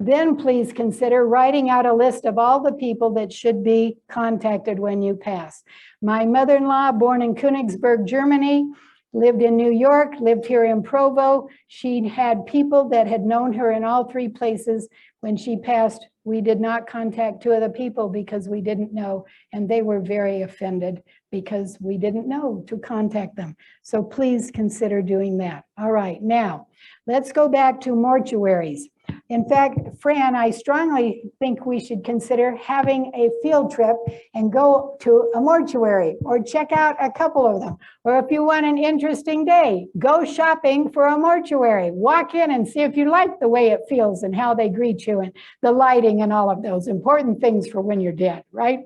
Then please consider writing out a list of all the people that should be contacted when you pass. My mother-in-law, born in Königsberg, Germany, lived in New York, lived here in Provo. She had people that had known her in all 3 places. When she passed, we did not contact 2 of the people because we didn't know, and they were very offended because we didn't know to contact them. So please consider doing that. All right, now let's go back to mortuaries. In fact, Fran, I strongly think we should consider having a field trip and go to a mortuary or check out a couple of them. Or if you want an interesting day, go shopping for a mortuary. Walk in and see if you like the way it feels and how they greet you and the lighting and all of those important things for when you're dead, right?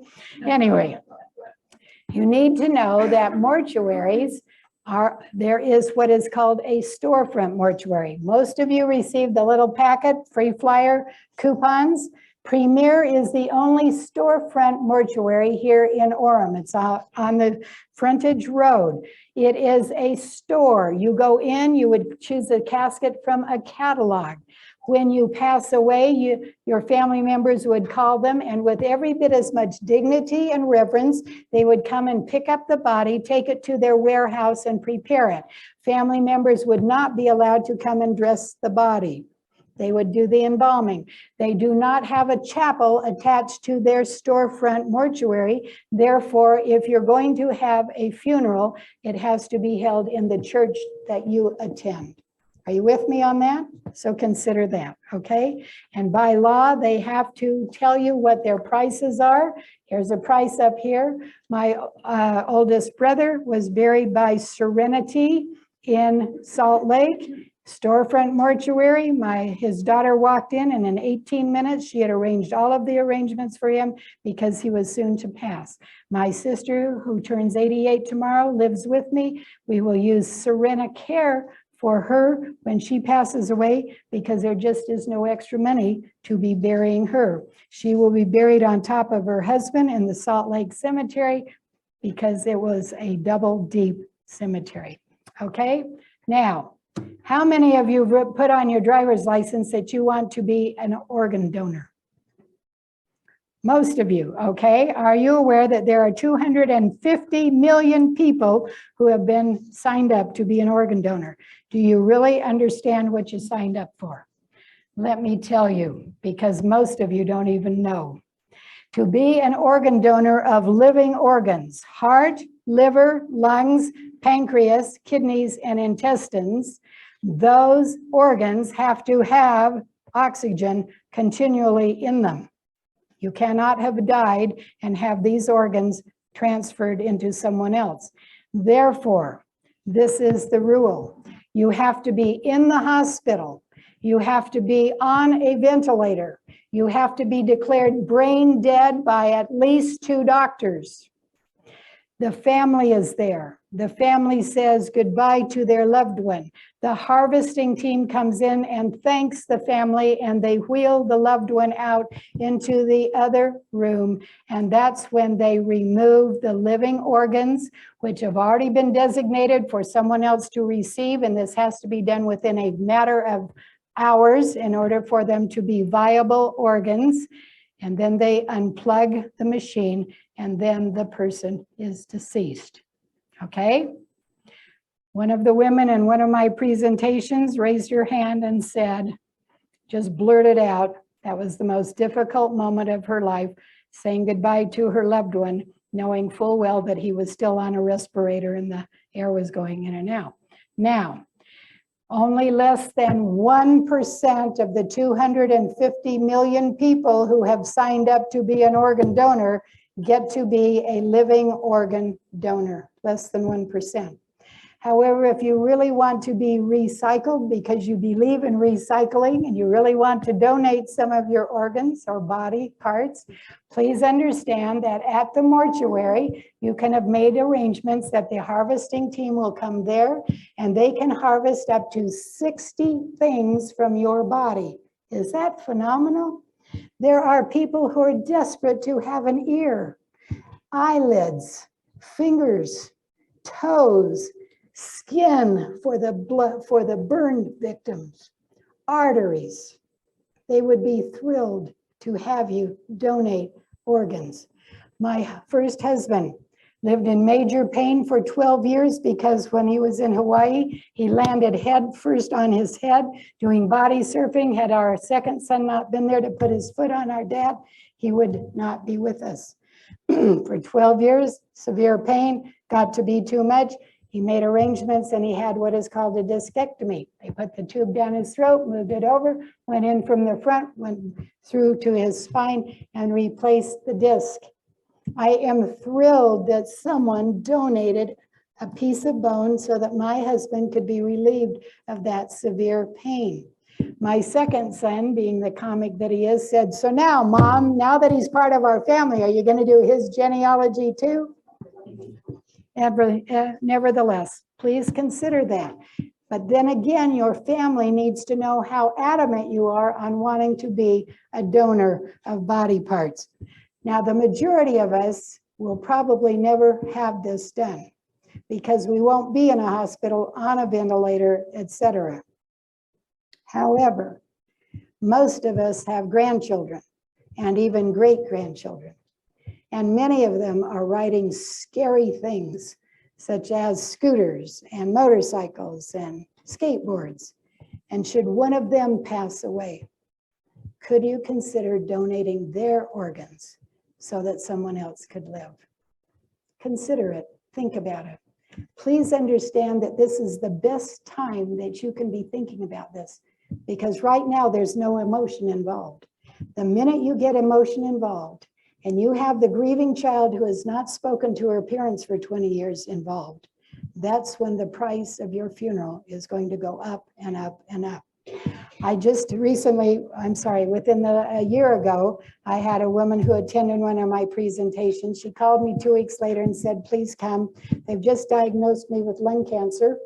Anyway, you need to know that mortuaries there is what is called a storefront mortuary. Most of you received the little packet, free flyer coupons. Premier is the only storefront mortuary here in Orem. It's on the frontage road. It is a store. You go in, you would choose a casket from a catalog. When you pass away, your family members would call them, and with every bit as much dignity and reverence, they would come and pick up the body, take it to their warehouse and prepare it. Family members would not be allowed to come and dress the body. They would do the embalming. They do not have a chapel attached to their storefront mortuary. Therefore, if you're going to have a funeral, it has to be held in the church that you attend. Are you with me on that? So consider that, okay? And by law, they have to tell you what their prices are. Here's a price up here. My oldest brother was buried by Serenity in Salt Lake. Storefront mortuary. His daughter walked in, and in 18 minutes, she had arranged all of the arrangements for him because he was soon to pass. My sister, who turns 88 tomorrow, lives with me. We will use Serena Care for her when she passes away because there just is no extra money to be burying her. She will be buried on top of her husband in the Salt Lake Cemetery because it was a double deep cemetery. Okay, now, how many of you put on your driver's license that you want to be an organ donor? Most of you, okay? Are you aware that there are 250 million people who have been signed up to be an organ donor? Do you really understand what you signed up for? Let me tell you, because most of you don't even know. To be an organ donor of living organs, heart, liver, lungs, pancreas, kidneys, and intestines, those organs have to have oxygen continually in them. You cannot have died and have these organs transferred into someone else. Therefore, this is the rule. You have to be in the hospital. You have to be on a ventilator. You have to be declared brain dead by at least 2 doctors. The family is there. The family says goodbye to their loved one. The harvesting team comes in and thanks the family, and they wheel the loved one out into the other room. And that's when they remove the living organs, which have already been designated for someone else to receive. And this has to be done within a matter of hours in order for them to be viable organs. And then they unplug the machine, and then the person is deceased. Okay? One of the women in one of my presentations raised her hand and said, just blurted out, that was the most difficult moment of her life, saying goodbye to her loved one, knowing full well that he was still on a respirator and the air was going in and out. Now, only less than 1% of the 250 million people who have signed up to be an organ donor get to be a living organ donor, less than 1%. However, if you really want to be recycled because you believe in recycling and you really want to donate some of your organs or body parts, please understand that at the mortuary, you can have made arrangements that the harvesting team will come there and they can harvest up to 60 things from your body. Is that phenomenal? There are people who are desperate to have an ear, eyelids, fingers, toes, skin for the blood, for the burn victims, arteries. They would be thrilled to have you donate organs. My first husband lived in major pain for 12 years because when he was in Hawaii, he landed head first on his head doing body surfing. Had our second son not been there to put his foot on our dad, he would not be with us. For 12 years, severe pain, got to be too much. He made arrangements and he had what is called a discectomy. They put the tube down his throat, moved it over, went in from the front, went through to his spine and replaced the disc. I am thrilled that someone donated a piece of bone so that my husband could be relieved of that severe pain. My second son, being the comic that he is, said, so now, Mom, now that he's part of our family, are you going to do his genealogy too? Nevertheless, please consider that. But then again, your family needs to know how adamant you are on wanting to be a donor of body parts. Now, the majority of us will probably never have this done because we won't be in a hospital on a ventilator, etc. However, most of us have grandchildren and even great-grandchildren. And many of them are riding scary things, such as scooters and motorcycles and skateboards. And should one of them pass away, could you consider donating their organs so that someone else could live? Consider it, think about it. Please understand that this is the best time that you can be thinking about this, because right now there's no emotion involved. The minute you get emotion involved, and you have the grieving child who has not spoken to her parents for 20 years involved, that's when the price of your funeral is going to go up and up and up. I just recently, within a year ago, I had a woman who attended one of my presentations. She called me 2 weeks later and said, please come. They've just diagnosed me with lung cancer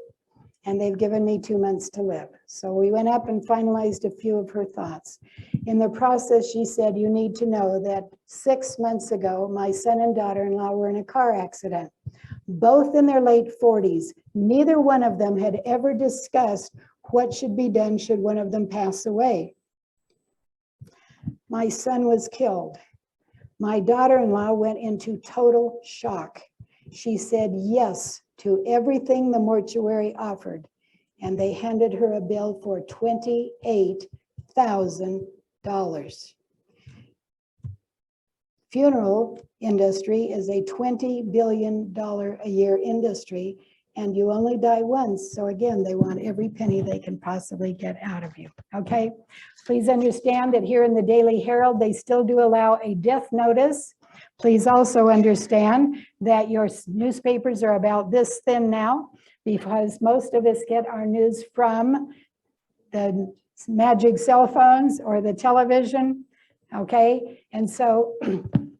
and they've given me 2 months to live. So we went up and finalized a few of her thoughts. In the process, she said, you need to know that 6 months ago, my son and daughter-in-law were in a car accident, both in their late 40s. Neither one of them had ever discussed what should be done should one of them pass away. My son was killed. My daughter-in-law went into total shock. She said yes to everything the mortuary offered, and they handed her a bill for $28,000. Funeral industry is a $20 billion a year industry, and you only die once. So again, they want every penny they can possibly get out of you, okay? Please understand that here in the Daily Herald, they still do allow a death notice. Please also understand that your newspapers are about this thin now because most of us get our news from the magic cell phones or the television, okay? And so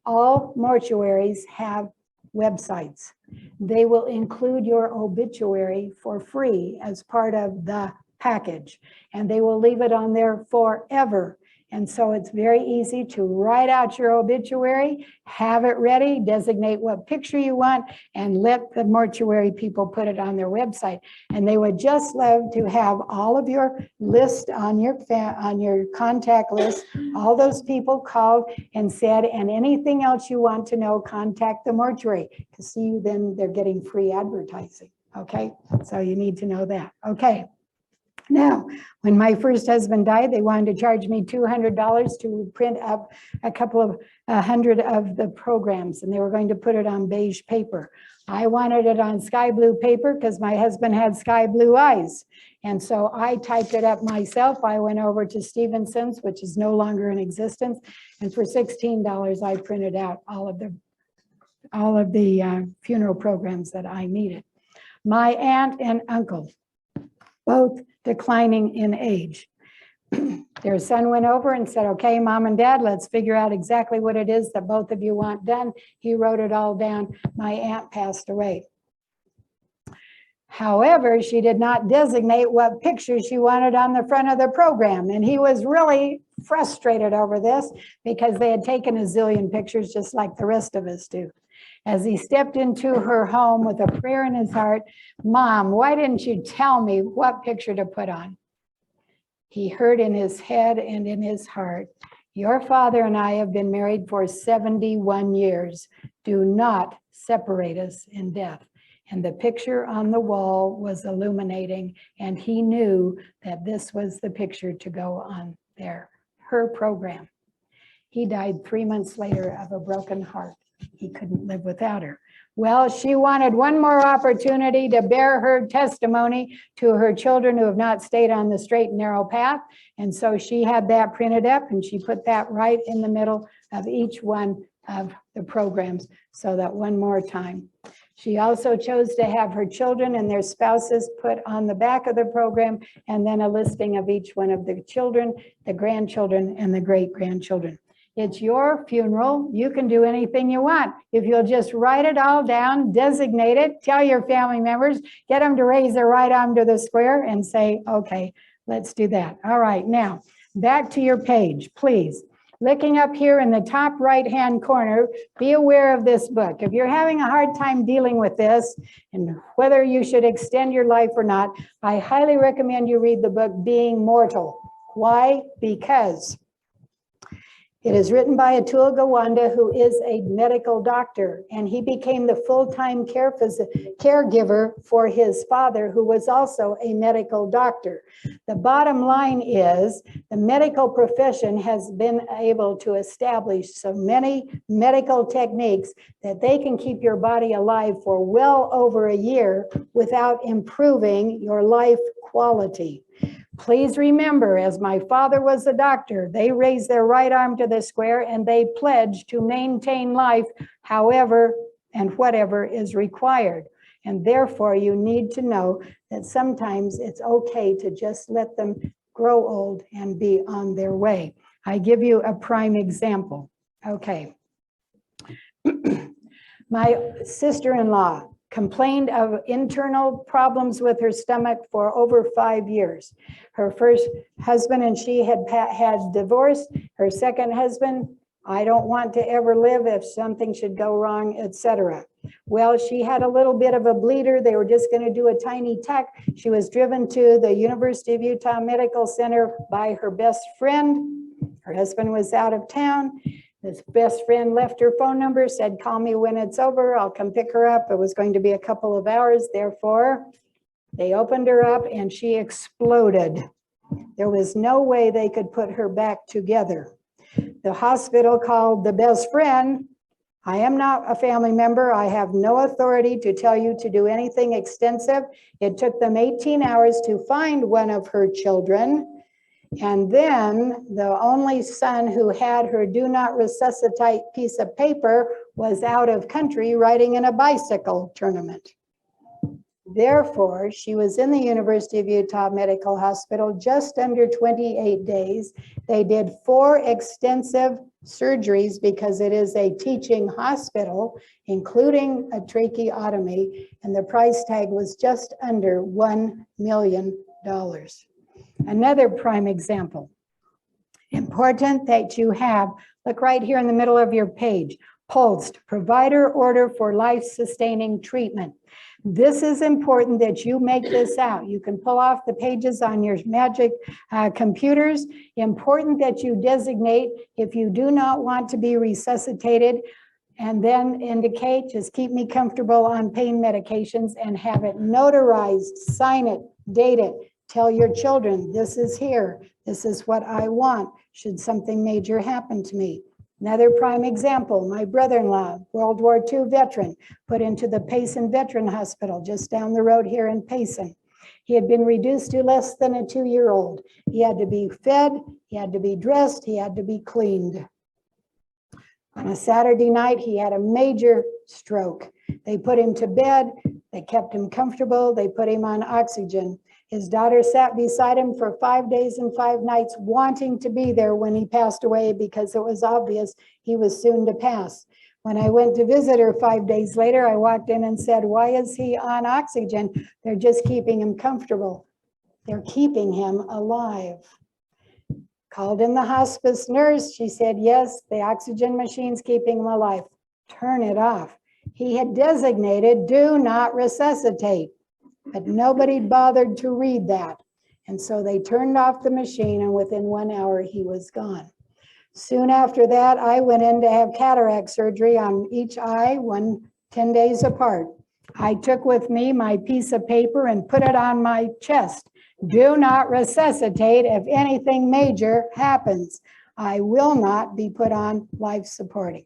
all mortuaries have websites. They will include your obituary for free as part of the package, and they will leave it on there forever. And so it's very easy to write out your obituary, have it ready, designate what picture you want, and let the mortuary people put it on their website. And they would just love to have all of your list on your contact list, all those people called and said, and anything else you want to know, contact the mortuary. Because see, then they're getting free advertising. Okay, so you need to know that. Okay. Now, when my first husband died, they wanted to charge me $200 to print up a couple of 100 of the programs, and they were going to put it on beige paper. I wanted it on sky blue paper because my husband had sky blue eyes. And so I typed it up myself. I went over to Stevenson's, which is no longer in existence. And for $16, I printed out all of the funeral programs that I needed. My aunt and uncle, both declining in age. Their son went over and said, okay, mom and dad, let's figure out exactly what it is that both of you want done. He wrote it all down. My aunt passed away. However, she did not designate what picture she wanted on the front of the program. And he was really frustrated over this because they had taken a zillion pictures just like the rest of us do. As he stepped into her home with a prayer in his heart, Mom, why didn't you tell me what picture to put on? He heard in his head and in his heart, your father and I have been married for 71 years. Do not separate us in death. And the picture on the wall was illuminating, and he knew that this was the picture to go on there, her program. He died 3 months later of a broken heart. He couldn't live without her. Well, she wanted one more opportunity to bear her testimony to her children who have not stayed on the straight and narrow path. And so she had that printed up, and she put that right in the middle of each one of the programs so that one more time. She also chose to have her children and their spouses put on the back of the program, and then a listing of each one of the children, the grandchildren, and the great-grandchildren. It's your funeral. You can do anything you want. If you'll just write it all down, designate it, tell your family members, get them to raise their right arm to the square and say, okay, let's do that. All right, now back to your page, please. Looking up here in the top right-hand corner, be aware of this book. If you're having a hard time dealing with this and whether you should extend your life or not, I highly recommend you read the book, Being Mortal. Why? Because it is written by Atul Gawande, who is a medical doctor, and he became the full-time caregiver for his father, who was also a medical doctor. The bottom line is the medical profession has been able to establish so many medical techniques that they can keep your body alive for well over a year without improving your life quality. Please remember, as my father was a doctor, they raised their right arm to the square and they pledged to maintain life however and whatever is required. And therefore, you need to know that sometimes it's okay to just let them grow old and be on their way. I give you a prime example. Okay. My sister-in-law complained of internal problems with her stomach for over 5 years. Her first husband and she had divorced. Her second husband, I don't want to ever live if something should go wrong, etc. Well, she had a little bit of a bleeder. They were just going to do a tiny tuck. She was driven to the University of Utah Medical Center by her best friend. Her husband was out of town. This best friend left her phone number, said, call me when it's over. I'll come pick her up. It was going to be a couple of hours. Therefore, they opened her up and she exploded. There was no way they could put her back together. The hospital called the best friend. I am not a family member. I have no authority to tell you to do anything extensive. It took them 18 hours to find one of her children. And then the only son who had her do not resuscitate piece of paper was out of country riding in a bicycle tournament. Therefore, she was in the University of Utah Medical Hospital just under 28 days. They did 4 extensive surgeries because it is a teaching hospital, including a tracheotomy, and the price tag was just under $1 million. Another prime example. Important that you have, look right here in the middle of your page, POLST, Provider Order for Life-Sustaining Treatment. This is important that you make this out. You can pull off the pages on your magic computers. Important that you designate if you do not want to be resuscitated. and then indicate, just keep me comfortable on pain medications, and have it notarized, sign it, date it. Tell your children, this is here. This is what I want should something major happen to me. Another prime example, my brother-in-law, World War II veteran, put into the Payson Veteran Hospital just down the road here in Payson. He had been reduced to less than a 2-year-old. He had to be fed, he had to be dressed, he had to be cleaned. On a Saturday night, he had a major stroke. They put him to bed, they kept him comfortable, they put him on oxygen. His daughter sat beside him for 5 days and 5 nights, wanting to be there when he passed away because it was obvious he was soon to pass. When I went to visit her 5 days later, I walked in and said, why is he on oxygen? They're just keeping him comfortable. They're keeping him alive. Called in the hospice nurse. She said, yes, the oxygen machine's keeping him alive. Turn it off. He had designated, do not resuscitate. But nobody bothered to read that. And so they turned off the machine, and within 1 hour, he was gone. Soon after that, I went in to have cataract surgery on each eye, 10 days apart. I took with me my piece of paper and put it on my chest. Do not resuscitate if anything major happens. I will not be put on life supporting.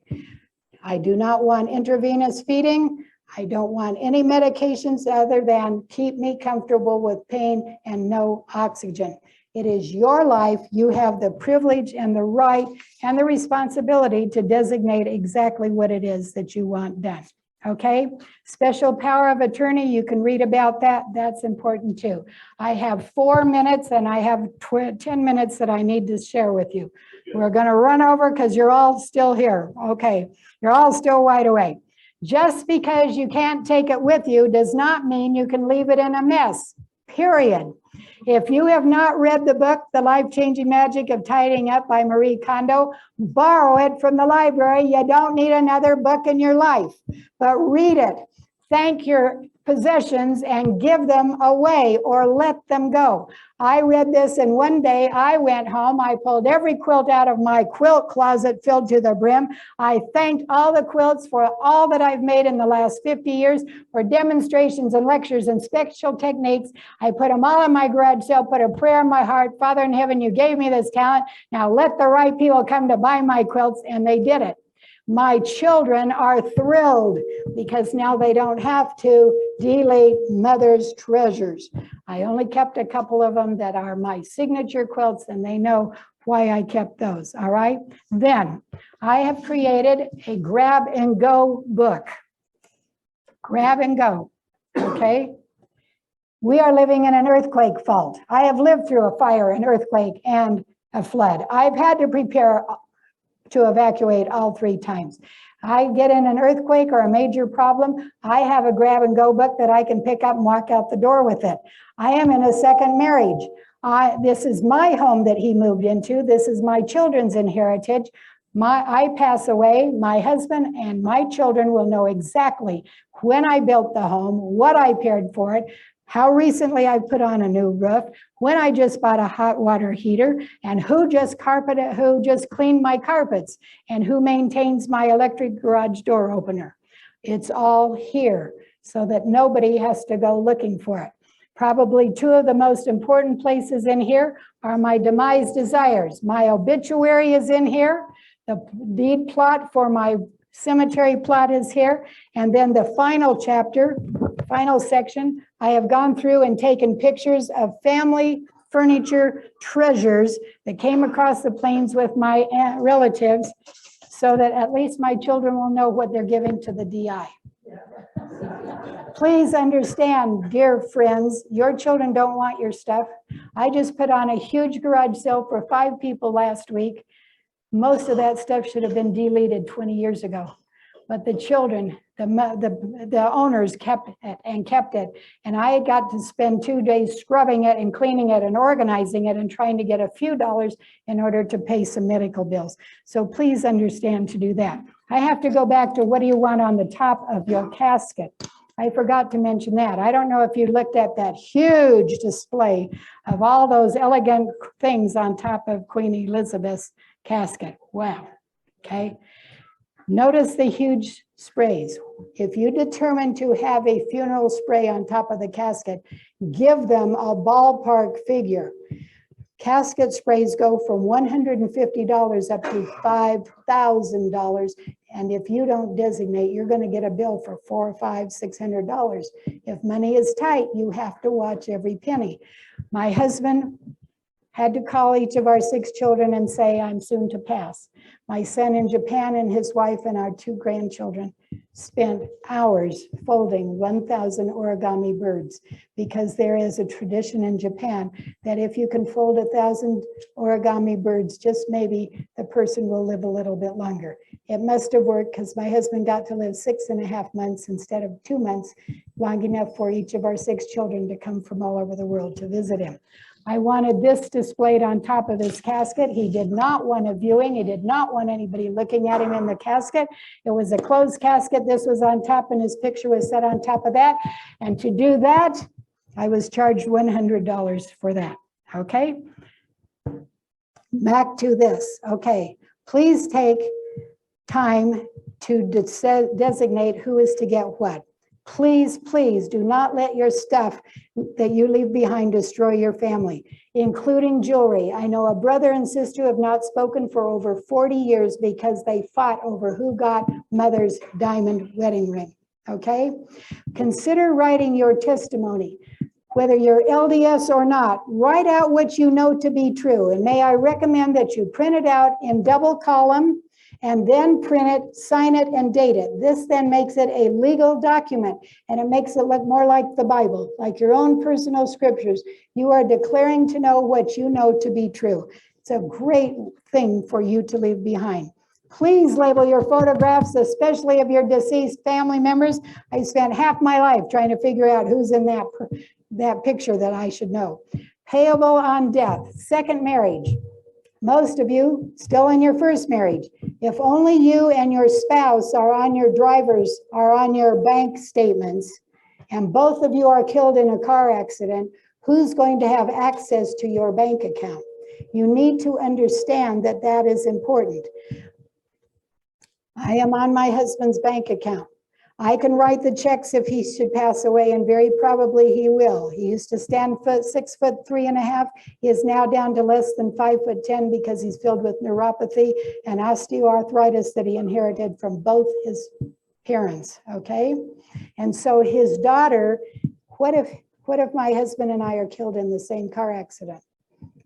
I do not want intravenous feeding. I don't want any medications other than keep me comfortable with pain and no oxygen. It is your life. You have the privilege and the right and the responsibility to designate exactly what it is that you want done. Okay? Special power of attorney, you can read about that. That's important too. I have 4 minutes and I have 10 minutes that I need to share with you. We're going to run over because you're all still here. Okay. You're all still wide awake. Just because you can't take it with you does not mean you can leave it in a mess, period. If you have not read the book, The Life-Changing Magic of Tidying Up by Marie Kondo, borrow it from the library. You don't need another book in your life, but read it. Thank your possessions and give them away or let them go. I read this, and one day I went home. I pulled every quilt out of my quilt closet filled to the brim. I thanked all the quilts for all that I've made in the last 50 years for demonstrations and lectures and special techniques. I put them all in my garage sale, put a prayer in my heart. Father in heaven, you gave me this talent. Now let the right people come to buy my quilts, and they did it. My children are thrilled because now they don't have to delete mother's treasures. I only kept a couple of them that are my signature quilts, and they know why I kept those, all right? Then I have created a grab and go book. Grab and go, okay? We are living in an earthquake fault. I have lived through a fire, an earthquake, and a flood. I've had to prepare to evacuate all 3 times. I get in an earthquake or a major problem, I have a grab and go book that I can pick up and walk out the door with it. I am in a second marriage. This is my home that he moved into. This is my children's inheritance. I pass away, my husband and my children will know exactly when I built the home, what I paid for it, how recently I put on a new roof, when I just bought a hot water heater, and who just cleaned my carpets, and who maintains my electric garage door opener. It's all here so that nobody has to go looking for it. Probably 2 of the most important places in here are my demise desires. My obituary is in here. The deed plot for my cemetery plot is here. And then the final chapter, final section, I have gone through and taken pictures of family furniture treasures that came across the plains with my relatives so that at least my children will know what they're giving to the DI. Please understand, dear friends, your children don't want your stuff. I just put on a huge garage sale for 5 people last week. Most of that stuff should have been deleted 20 years ago. But the children, the owners kept it. And I got to spend 2 days scrubbing it and cleaning it and organizing it and trying to get a few dollars in order to pay some medical bills. So please understand to do that. I have to go back to what do you want on the top of your casket? I forgot to mention that. I don't know if you looked at that huge display of all those elegant things on top of Queen Elizabeth's casket. Wow. Okay. Notice the huge sprays. If you determine to have a funeral spray on top of the casket, give them a ballpark figure. Casket sprays go from $150 up to $5,000. And if you don't designate, you're going to get a bill for $400, $500, $600. If money is tight, you have to watch every penny. My husband had to call each of our 6 children and say, I'm soon to pass. My son in Japan and his wife and our 2 grandchildren spent hours folding 1,000 origami birds, because there is a tradition in Japan that if you can fold 1,000 origami birds, just maybe the person will live a little bit longer. It must have worked, because my husband got to live 6.5 months instead of 2 months, long enough for each of our 6 children to come from all over the world to visit him. I wanted this displayed on top of his casket. He did not want a viewing. He did not want anybody looking at him in the casket. It was a closed casket. This was on top and his picture was set on top of that. And to do that, I was charged $100 for that. Okay. Back to this. Okay. Please take time to designate who is to get what. Please, please do not let your stuff that you leave behind destroy your family, including jewelry. I know a brother and sister who have not spoken for over 40 years because they fought over who got mother's diamond wedding ring. Okay? Consider writing your testimony. Whether you're LDS or not, write out what you know to be true. And may I recommend that you print it out in double column and then print it, sign it, and date it. This then makes it a legal document, and it makes it look more like the Bible, like your own personal scriptures. You are declaring to know what you know to be true. It's a great thing for you to leave behind. Please label your photographs, especially of your deceased family members. I spent half my life trying to figure out who's in that picture that I should know. Payable on death, second marriage. Most of you still in your first marriage. If only you and your spouse are on your bank statements, and both of you are killed in a car accident, who's going to have access to your bank account? You need to understand that that is important. I am on my husband's bank account. I can write the checks if he should pass away, and very probably he will. He used to stand 6'3.5". He is now down to less than 5'10" because he's filled with neuropathy and osteoarthritis that he inherited from both his parents. Okay, and so his daughter. What if my husband and I are killed in the same car accident?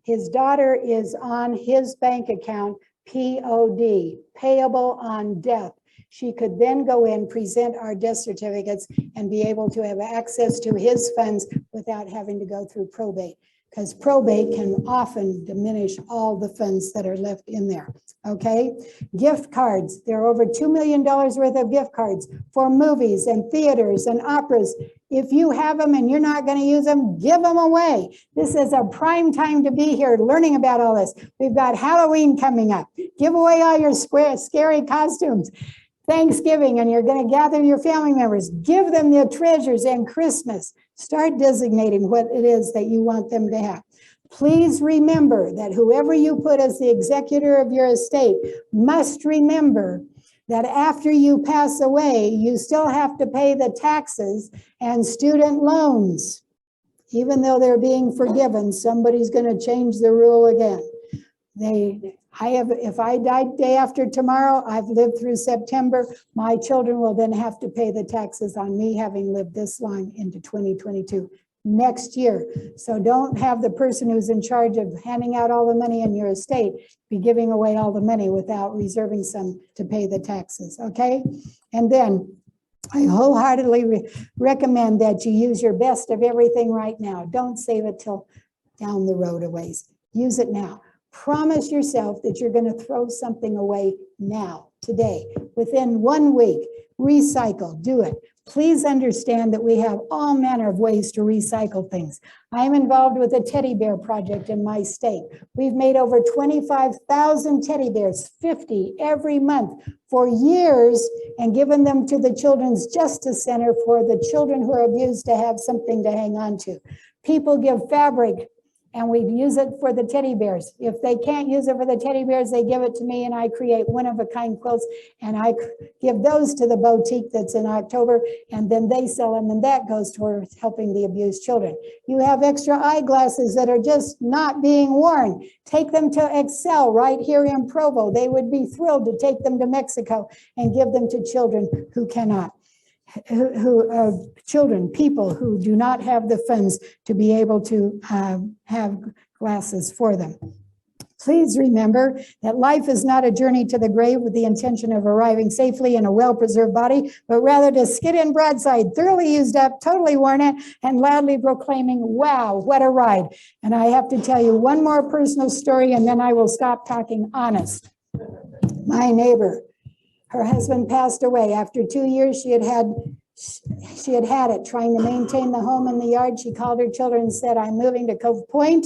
His daughter is on his bank account, POD, payable on death. She could then go in, present our death certificates, and be able to have access to his funds without having to go through probate, because probate can often diminish all the funds that are left in there. Okay, gift cards. There are over $2 million worth of gift cards for movies and theaters and operas. If you have them and you're not going to use them, give them away. This is a prime time to be here learning about all this. We've got Halloween coming up. Give away all your scary costumes. Thanksgiving, and you're going to gather your family members. Give them their treasures, and Christmas. Start designating what it is that you want them to have. Please remember that whoever you put as the executor of your estate must remember that after you pass away, you still have to pay the taxes and student loans. Even though they're being forgiven, somebody's going to change the rule again. If I died day after tomorrow, I've lived through September, my children will then have to pay the taxes on me having lived this long into 2022 next year. So don't have the person who's in charge of handing out all the money in your estate be giving away all the money without reserving some to pay the taxes, okay? And then I wholeheartedly recommend that you use your best of everything right now. Don't save it till down the road a ways. Use it now. Promise yourself that you're going to throw something away now, today, within 1 week. Recycle, do it. Please understand that we have all manner of ways to recycle things. I'm involved with a teddy bear project in my state. We've made over 25,000 teddy bears, 50 every month for years, and given them to the Children's Justice Center for the children who are abused to have something to hang on to. People give fabric and we use it for the teddy bears. If they can't use it for the teddy bears, they give it to me and I create one-of-a-kind quilts and I give those to the boutique that's in October, and then they sell them, and that goes towards helping the abused children. You have extra eyeglasses that are just not being worn. Take them to Excel right here in Provo. They would be thrilled to take them to Mexico and give them to children who cannot. People who do not have the funds to be able to have glasses for them. Please remember that life is not a journey to the grave with the intention of arriving safely in a well-preserved body, but rather to skid in broadside, thoroughly used up, totally worn out, and loudly proclaiming, wow, what a ride. And I have to tell you one more personal story, and then I will stop talking honest. My neighbor, her husband passed away. After 2 years, she had had it trying to maintain the home and the yard. She called her children and said, I'm moving to Cove Point.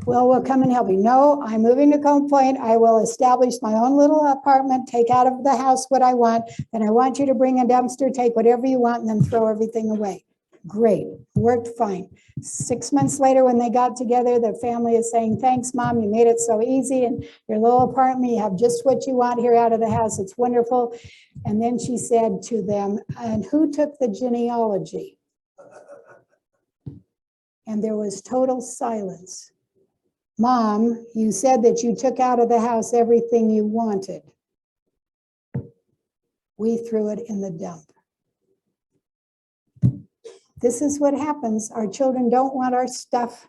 Well, we'll come and help you. No, I'm moving to Cove Point. I will establish my own little apartment, take out of the house what I want. Then I want you to bring a dumpster, take whatever you want, and then throw everything away. Great, worked fine. 6 months later, when they got together, the family is saying, thanks, Mom, you made it so easy. And your little apartment, you have just what you want here out of the house. It's wonderful. And then she said to them, and who took the genealogy? And there was total silence. Mom, you said that you took out of the house everything you wanted. We threw it in the dump. This is what happens. Our children don't want our stuff.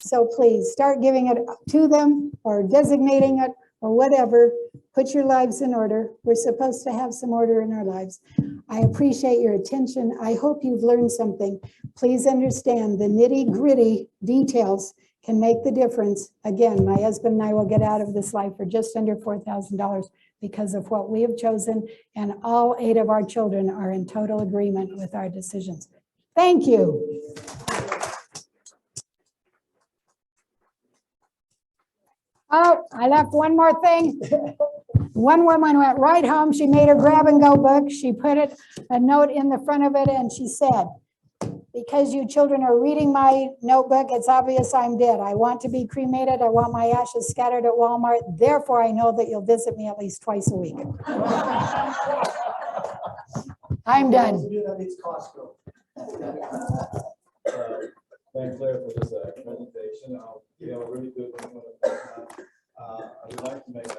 So please start giving it to them or designating it or whatever. Put your lives in order. We're supposed to have some order in our lives. I appreciate your attention. I hope you've learned something. Please understand the nitty-gritty details can make the difference. Again, my husband and I will get out of this life for just under $4,000 because of what we have chosen, and all 8 of our children are in total agreement with our decisions. Thank you. Oh, I left one more thing. One woman went right home. She made her grab-and-go book. She put a note in the front of it, and she said, because you children are reading my notebook, it's obvious I'm dead. I want to be cremated. I want my ashes scattered at Walmart. Therefore, I know that you'll visit me at least twice a week. I'm done. That means Costco. Thanks, Claire, for this presentation. You have a really good one. I would like to make a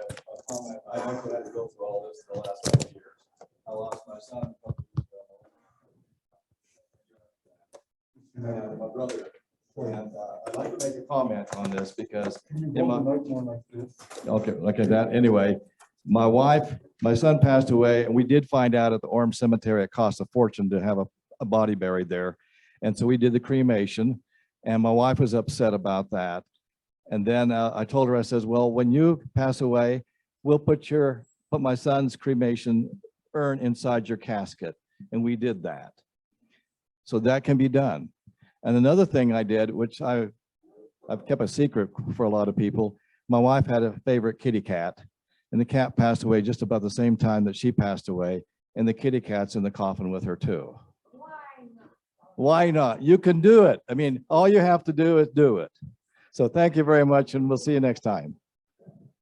comment. I actually had to go through all this the last 5 years. I lost my son a couple years ago. And my brother. And I'd like to make a comment on this because okay, look at that. Anyway, my son passed away, and we did find out at the Orm Cemetery it cost a fortune to have a body buried there. And so we did the cremation, and my wife was upset about that. And then I told her, I says, well, when you pass away, we'll put my son's cremation urn inside your casket. And we did that. So that can be done. And another thing I did, which I've kept a secret for a lot of people, my wife had a favorite kitty cat, and the cat passed away just about the same time that she passed away, and the kitty cat's in the coffin with her too. Why not? You can do it. I mean, all you have to do is do it. So thank you very much, and we'll see you next time.